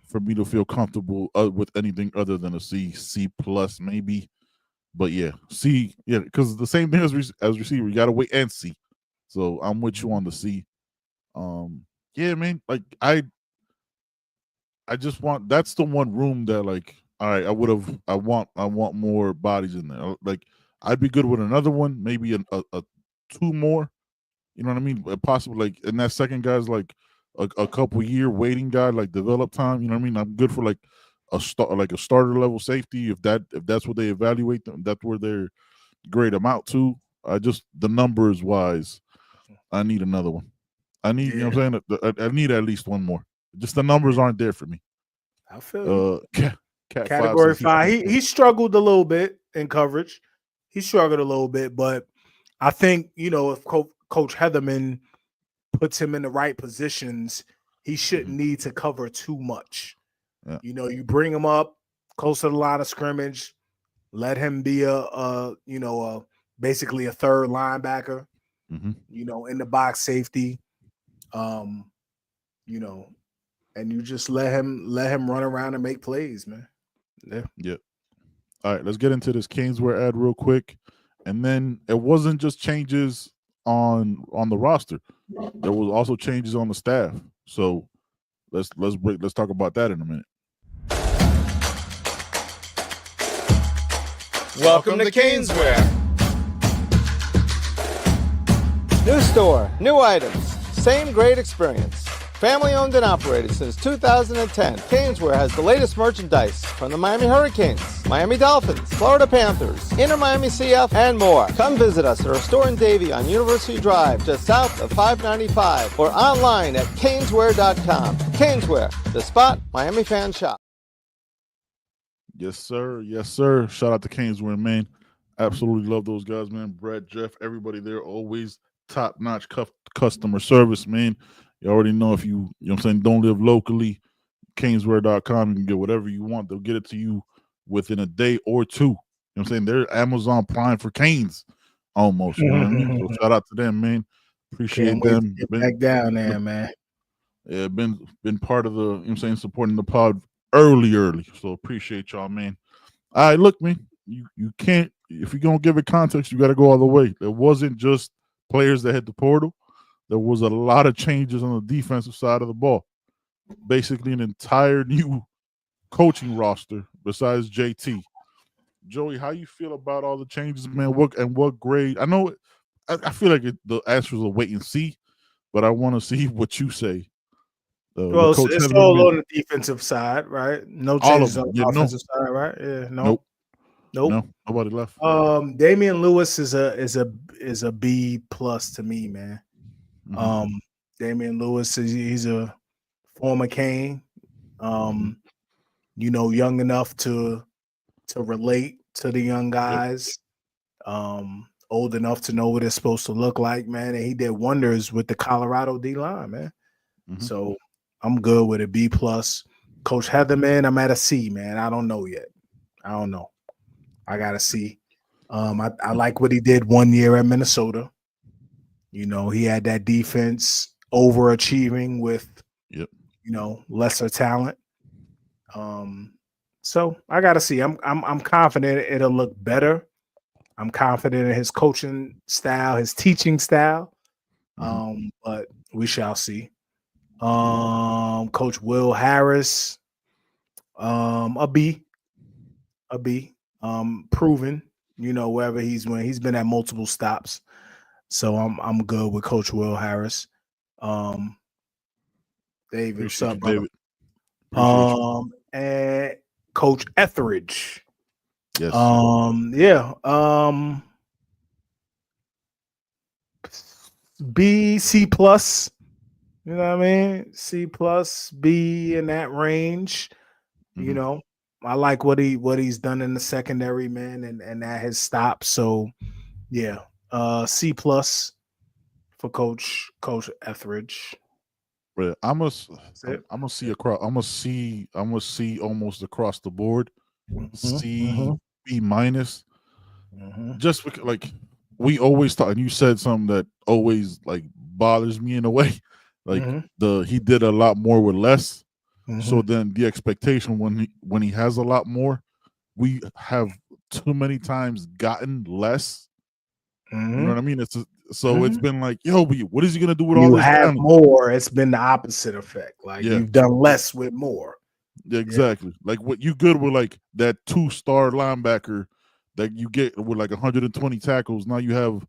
for me to feel comfortable with anything other than a C plus maybe. But yeah, C, yeah, because the same thing as receiver, you got to wait and see. So I'm with you on the C. Yeah, man, like I just want, that's the one room that, like, all right, I want more bodies in there. Like I'd be good with another one, maybe a two more. You know what I mean? Possibly, like, and that second guy's like a couple year waiting guy, like develop time. You know what I mean? I'm good for like a starter level safety if that's what they evaluate them. That's where they're grade them out to. I just, the numbers wise, I need another one. I need, you know what I'm saying? I need at least one more. Just the numbers aren't there for me. I feel you. Cat Category 5. says He struggled a little bit in coverage. He struggled a little bit, but I think, if Coach Heatherman puts him in the right positions, he shouldn't need to cover too much. Yeah. You bring him up close to the line of scrimmage, let him be basically a third linebacker, in the box safety, and you just let him run around and make plays, man. Yeah. All right, let's get into this Caneswear ad real quick. And then it wasn't just changes on the roster. There was also changes on the staff. So let's talk about that in a minute. Welcome to Caneswear. New store, new items, same great experience. Family owned and operated since 2010, Caneswear has the latest merchandise from the Miami Hurricanes, Miami Dolphins, Florida Panthers, Inter Miami CF, and more. Come visit us at our store in Davie on University Drive, just south of 595, or online at caneswear.com. Caneswear, the spot Miami fans shop. Yes, sir. Yes, sir. Shout out to Caneswear, man. Absolutely love those guys, man. Brad, Jeff, everybody there, always top-notch customer service, man. You already know, if you know what I'm saying, don't live locally, caneswear.com, you can get whatever you want. They'll get it to you within a day or two. You know what I'm saying? They're Amazon Prime for Canes almost. You know what I mean? So shout out to them, man. Appreciate them. Get back down there, man. Yeah, been part of the, you know what I'm saying, supporting the pod early. So appreciate y'all, man. All right, look, man, you can't, if you're gonna give it context, you gotta go all the way. There wasn't just players that hit the portal. There was a lot of changes on the defensive side of the ball. Basically an entire new coaching roster besides JT. Joey, how you feel about all the changes, man? What grade? I know, I feel like the answer is a wait and see, but I want to see what you say. Well, it's all on the defensive side, right? No changes on the offensive side, right? Yeah, nope. No, nobody left. Damian Lewis is a B plus to me, man. Damian Lewis he's a former Cane, young enough to relate to the young guys, old enough to know what it's supposed to look like, man. And he did wonders with the Colorado D line, man. So I'm good with a B plus. Coach Heatherman, I'm at a C, man. I don't know yet. I don't know. I gotta see. I like what he did 1 year at Minnesota. He had that defense overachieving with, lesser talent. So I gotta see. I'm confident it'll look better. I'm confident in his coaching style, his teaching style. But we shall see. Coach Will Harris, a B. Proven, wherever he's been at multiple stops. So I'm good with Coach Will Harris. David, what's up, brother? And Coach Etheridge. Yes. B, C plus. You know what I mean? C plus, B in that range. I like what he's done in the secondary, man, and at his stop. So yeah, C plus for Coach Etheridge. Yeah, I'm gonna see across. I'm gonna see almost across the board. C, B minus. Just because, like, we always talk, and you said something that always like bothers me in a way. Like he did a lot more with less. So then the expectation when he has a lot more, we have too many times gotten less. You know what I mean? It's been like, yo, what is he gonna do with all You this have talent? more. It's been the opposite effect. Like you've done less with more. Exactly. Like what you good with, like that 2-star linebacker that you get with like 120 tackles. Now you have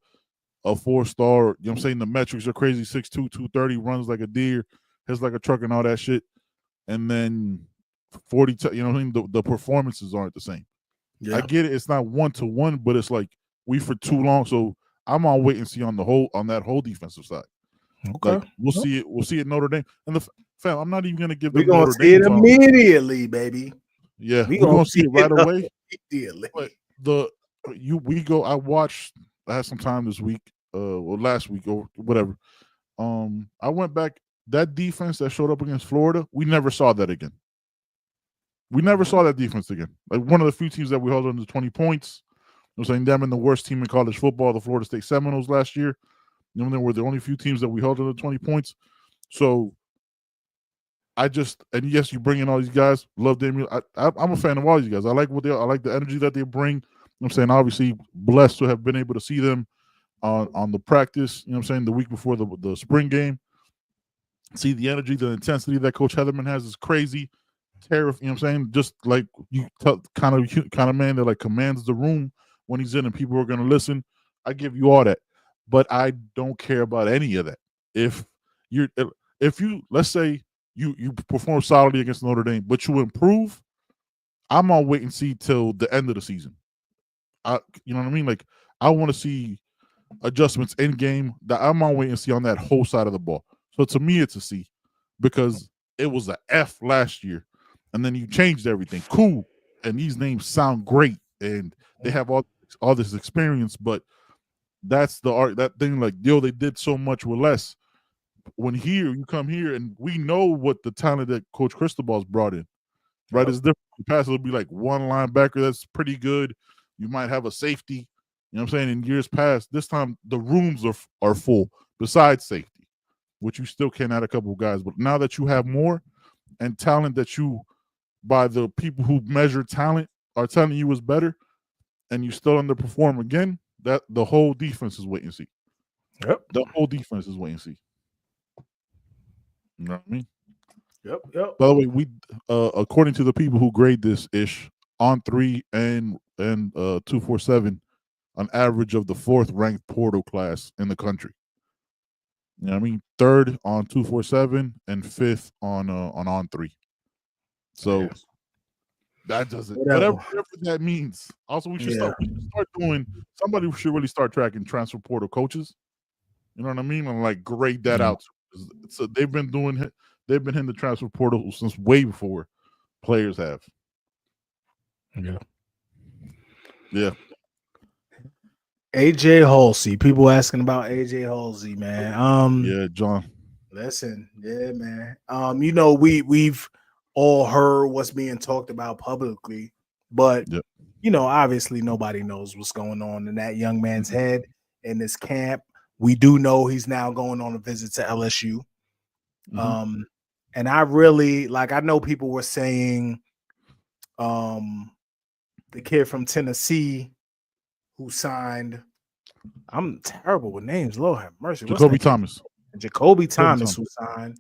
a 4-star. You know what I'm saying? The metrics are crazy. 6'2", 230, runs like a deer, hits like a truck, and all that shit. And then 40. You know what I mean? The performances aren't the same. Yeah. I get it. It's not 1-to-1, but it's like we for too long. So I'm on wait and see on that whole defensive side. Okay. Like we'll see it. We'll see it Notre Dame. And fam, I'm not even gonna give We're them gonna Notre see Dame it immediately, baby. Yeah, we're gonna see it right away. Immediately. But I had some time this week, or last week or whatever. I went back. That defense that showed up against Florida, we never saw that again. We never saw that defense again. Like one of the few teams that we held under 20 points. I'm saying them and the worst team in college football, the Florida State Seminoles last year. You know, they were the only few teams that we held under 20 points. So and yes, you bring in all these guys. Love them. I'm a fan of all these guys. I like the energy that they bring. I'm saying, obviously, blessed to have been able to see them on the practice. You know what I'm saying, the week before the spring game. See the energy, the intensity that Coach Heatherman has is crazy. You know what I'm saying? Just like you kind of man that like commands the room when he's in and people are going to listen. I give you all that, but I don't care about any of that. If you let's say you perform solidly against Notre Dame, but you improve, I'm on wait and see till the end of the season. You know what I mean? Like I want to see adjustments in game. That I'm on wait and see on that whole side of the ball. So to me, it's a C because it was an F last year. And then you changed everything. Cool. And these names sound great. And they have all this experience. But that's the art, that thing like, yo, they did so much with less. When you come here, and we know what the talent that Coach Cristobal's brought in, right? It's different. The pass will be like one linebacker that's pretty good. You might have a safety. You know what I'm saying? In years past, this time the rooms are full besides safety, which you still can add a couple of guys. But now that you have more and talent that you, by the people who measure talent, are telling you is better, and you still underperform again, that the whole defense is wait and see. Yep. The whole defense is wait and see. You know what I mean? Yep. By the way, we according to the people who grade this ish on 3 and 247, an average of the 4th ranked portal class in the country. You know what I mean? 3rd on 247 and 5th on 3. So that doesn't whatever that means. Also, we should start doing. Somebody should really start tracking transfer portal coaches. You know what I mean? And like grade that out. So they've been in the transfer portal since way before players have. Yeah. AJ Halsey. People asking about AJ Halsey, man. Yeah, John. Listen, yeah, man. You know, we've all heard what's being talked about publicly, but you know, obviously nobody knows what's going on in that young man's head in this camp. We do know he's now going on a visit to LSU. And I really I know people were saying the kid from Tennessee who signed, I'm terrible with names, Lord have mercy. Jacoby Thomas. Jacoby Thomas who signed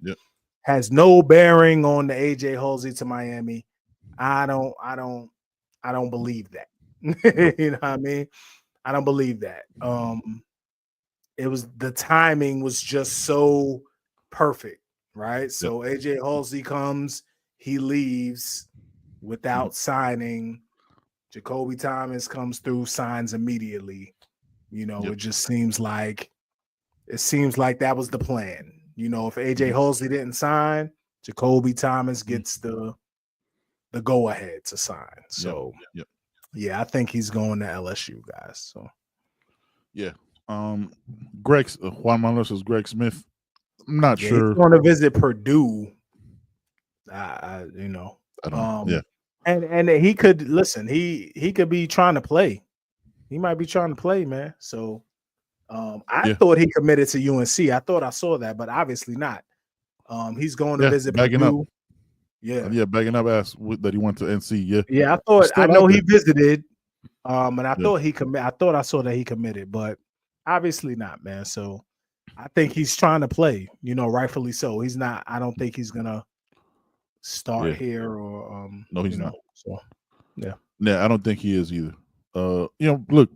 has no bearing on the AJ Halsey to Miami. I don't believe that. You know what I mean? I don't believe that. It was the timing was just so perfect, right? So AJ Halsey comes, he leaves without signing. Jacoby Thomas comes through, signs immediately. You know, it just seems like that was the plan. You know, if AJ Halsey didn't sign, Jacoby Thomas gets the go ahead to sign. So yeah, I think he's going to LSU, guys. So Juan Manuel says Greg Smith. I'm not sure. He's going to visit Purdue. You know, I don't know. And he could listen. He could be trying to play. He might be trying to play, man. So I thought he committed to UNC. I thought I saw that, but obviously not. He's going to visit Purdue. Yeah, bagging up ass that he went to NC. Yeah, Yeah, I know he visited, and I thought he I thought I saw that he committed, but obviously not, man. So I think he's trying to play, rightfully so. He's not. I don't think he's gonna start here or no, he's not. So yeah, I don't think he is either. Look,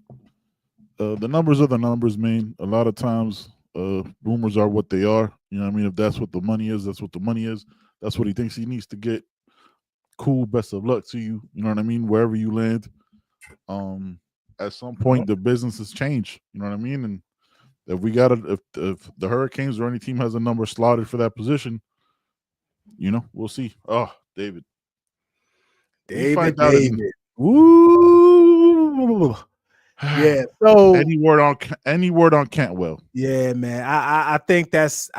the numbers are the numbers, man. A lot of times, rumors are what they are. You know what I mean? If that's what the money is, that's what the money is. That's what he thinks he needs to get. Cool, best of luck to you. You know what I mean? Wherever you land. At some point the businesses change. You know what I mean? And if we got if the Hurricanes or any team has a number slotted for that position, we'll see. Oh, David. David. Woo. Yeah. So any word on Cantwell? Yeah, man. I think that's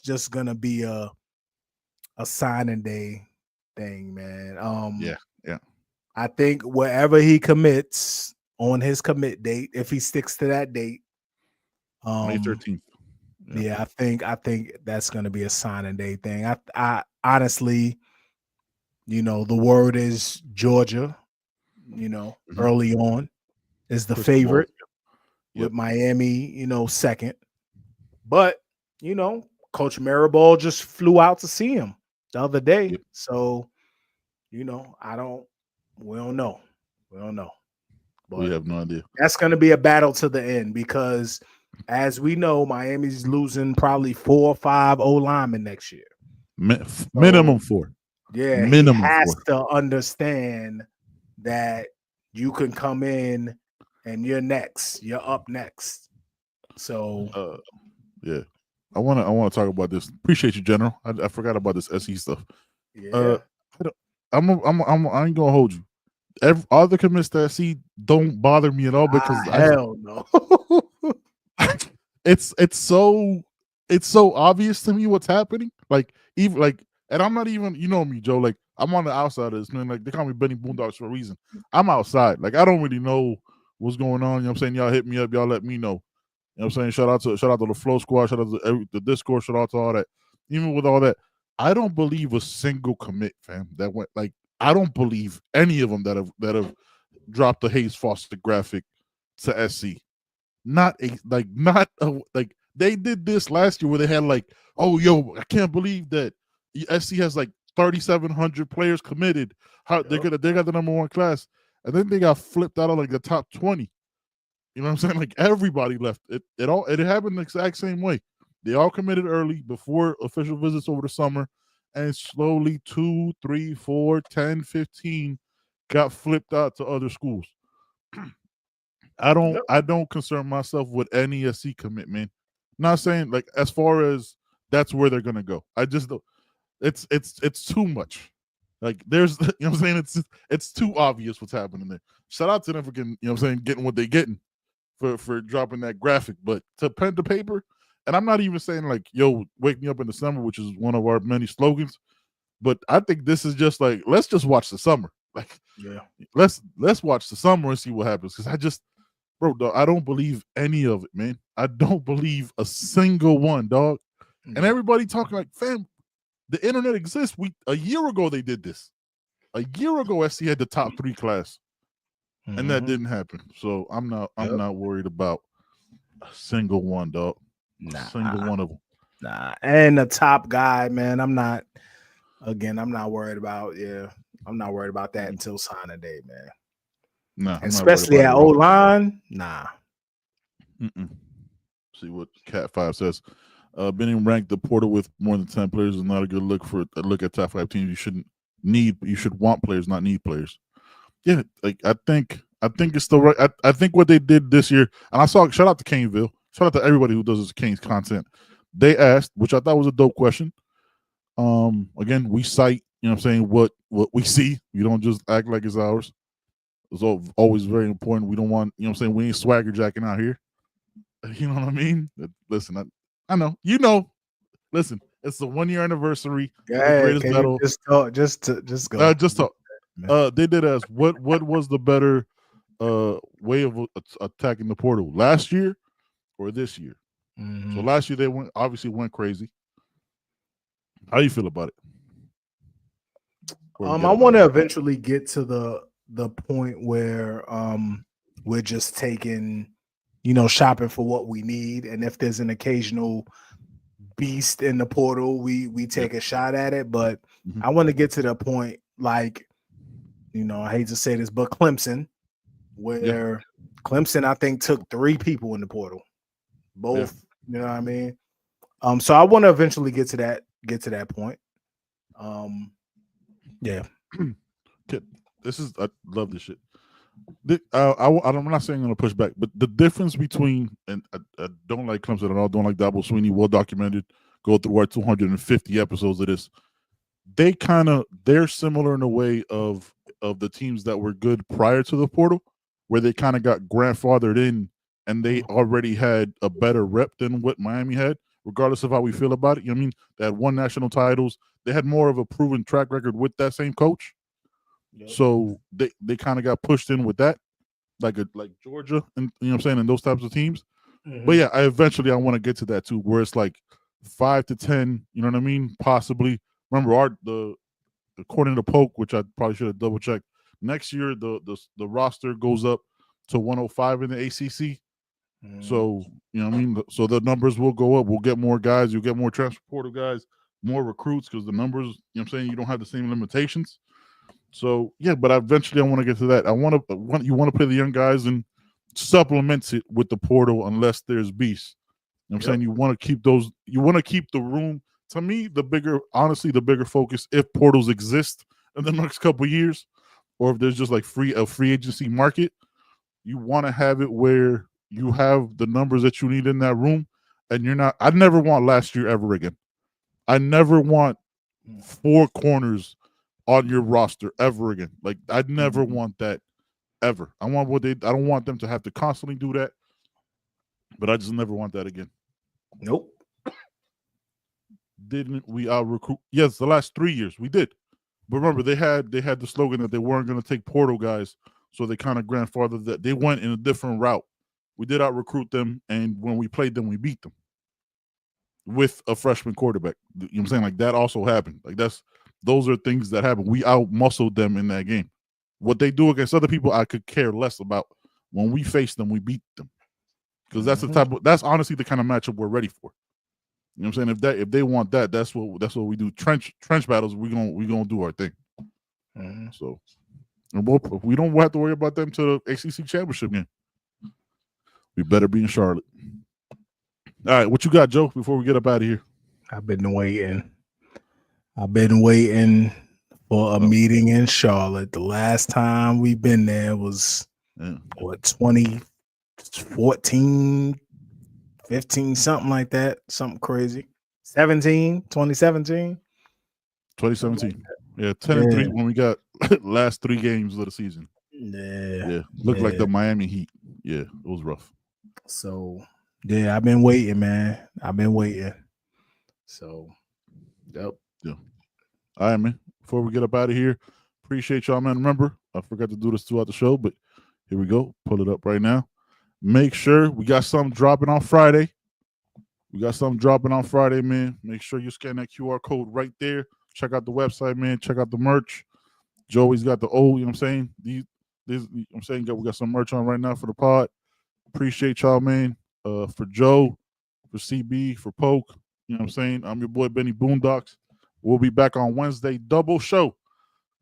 just gonna be a signing day thing, man. Yeah. I think wherever he commits on his commit date, if he sticks to that date, May 13th. Yeah, I think that's gonna be a signing day thing. I honestly, the word is Georgia, early on is the favorite with Miami, second. But, Coach Mariball just flew out to see him the other day. Yep. So, we don't know. But we have no idea. That's going to be a battle to the end because, as we know, Miami's losing probably 4 or 5 O linemen next year. Minimum 4. Yeah, minimum he has 4. to understand that you can come in and you're next. You're up next. So, yeah. I want to talk about this. Appreciate you, General. I forgot about this SE stuff. Yeah. I ain't gonna hold you. All the commits that I see don't bother me at all because hell no. it's so obvious to me what's happening. Like even like, and I'm not even, you know me, Joe. Like I'm on the outside of this, man. Like they call me Benny Boondocks for a reason. I'm outside. Like I don't really know what's going on. You know what I'm saying? Y'all hit me up. Y'all let me know. You know what I'm saying? Shout out to the Flow Squad. Shout out to the Discord. Shout out to all that. Even with all that, I don't believe a single commit, fam. That went like I don't believe any of them that have dropped the Hayes Foster graphic to SC. Like they did this last year where they had like, oh yo, I can't believe that SC has like 3,700 players committed. How they got the number 1 class, and then they got flipped out of like the top 20. You know what I'm saying? Like everybody left. It happened the exact same way. They all committed early before official visits over the summer, and slowly 2, 3, 4, 10, 15 got flipped out to other schools. I don't concern myself with any SC commitment. Not saying like as far as that's where they're gonna go. I just don't. It's too much. Like there's, you know what I'm saying? It's too obvious what's happening there. Shout out to them for getting, you know what I'm saying, getting what they getting for dropping that graphic. But to pen to paper, and I'm not even saying like, yo, wake me up in the summer, which is one of our many slogans. But I think this is just like, let's just watch the summer. Like, yeah, let's watch the summer and see what happens. Because dog, I don't believe any of it, man. I don't believe a single one, dog. And everybody talking like, fam, the internet exists. A year ago they did this. A year ago, SC had the top 3 class, and that didn't happen. So I'm not worried about a single one, dog. A single one of them. Nah, and the top guy, man. I'm not worried about. Yeah, I'm not worried about that until signing day, man. Nah, especially at O line. Nah. See what Cat 5 says. Being ranked the portal with more than 10 players is not a good look at top 5 teams. You should want players, not need players. Yeah, like I think it's the right. I think what they did this year, and I saw. Shout out to Caneville. Shout out to everybody who does this Canes content. They asked, which I thought was a dope question. Again, we cite, you know what I'm saying, what we see. We don't just act like it's ours. It's always very important. We don't want, you know what I'm saying, we ain't swagger jacking out here. You know what I mean? Listen, I know. You know. Listen, it's the 1-year anniversary. Yeah, the greatest battle. Just go. Just talk. They did ask what was the better way of attacking the portal, last year or this year? So last year they went crazy. How you feel about it? I want to eventually get to the point where we're just taking, shopping for what we need, and if there's an occasional beast in the portal, we take a shot at it. But I want to get to the point, like, I hate to say this, but Clemson, where Clemson, I think, took 3 people in the portal, both. You know what I mean? So I want to eventually get to that point. Yeah. I love this shit. I'm not saying I'm going to push back, but the difference between, and I don't like Clemson at all, don't like Dabo Swinney, well documented, go through our 250 episodes of this. They're similar in a way of the teams that were good prior to the portal, where they kind of got grandfathered in and they already had a better rep than what Miami had, regardless of how we feel about it. You know what I mean? They had won national titles. They had more of a proven track record with that same coach. Yep. So they kind of got pushed in with that, like Georgia, and you know what I'm saying, and those types of teams. But yeah, I want to get to that too, where it's like 5 to 10, you know what I mean? Possibly. Remember according to Polk, which I probably should have double checked, next year the roster goes up to 105 in the ACC. So, you know what I mean? So the numbers will go up. We'll get more guys. You'll get more transfer portal guys, more recruits, because the numbers, you know what I'm saying, you don't have the same limitations. So, yeah, but eventually I want to get to that. You want to play the young guys and supplement it with the portal unless there's beasts. You know what I'm saying? You want to keep the room. To me, the bigger focus, if portals exist in the next couple of years, or if there's just like a free agency market, you want to have it where you have the numbers that you need in that room, and I never want last year ever again. I never want 4 corners on your roster ever again. Like, I'd never want that ever. I don't want them to have to constantly do that, but I just never want that again. Nope. Didn't we out-recruit? Yes, the last 3 years we did. But remember, they had the slogan that they weren't going to take portal guys, so they kind of grandfathered that. They went in a different route. We did out-recruit them, and when we played them, we beat them with a freshman quarterback. You know what I'm saying? Like, that also happened. Like, those are things that happen. We out-muscled them in that game. What they do against other people, I could care less about. When we face them, we beat them. Because that's honestly the kind of matchup we're ready for. You know what I'm saying? If they want that, that's what we do. Trench battles, we gonna do our thing. So we don't have to worry about them to the ACC championship game. We better be in Charlotte. All right, what you got, Joe, before we get up out of here? I've been waiting for a meeting in Charlotte. The last time we've been there was 2014, 15, something like that, something crazy. 2017. Yeah, 10-3 when we got last 3 games of the season. Yeah. Looked like the Miami Heat. Yeah, it was rough. So, yeah, I've been waiting, man. So, yep. Yeah. All right, man. Before we get up out of here, appreciate y'all, man. Remember, I forgot to do this throughout the show, but here we go. Pull it up right now. Make sure we got something dropping on Friday. Man. Make sure you scan that QR code right there. Check out the website, man. Check out the merch. Joey's got the old, you know what I'm saying? We got some merch on right now for the pod. Appreciate y'all, man. For Joe, for CB, for Poke, you know what I'm saying? I'm your boy, Benny Boondocks. We'll be back on Wednesday, double show,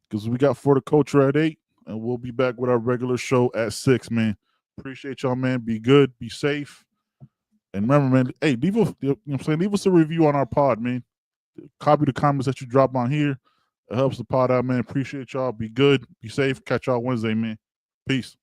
because we got For the Culture at 8, and we'll be back with our regular show at 6, man. Appreciate y'all, man. Be good. Be safe. And remember, man, hey, leave us a review on our pod, man. Copy the comments that you drop on here. It helps the pod out, man. Appreciate y'all. Be good. Be safe. Catch y'all Wednesday, man. Peace.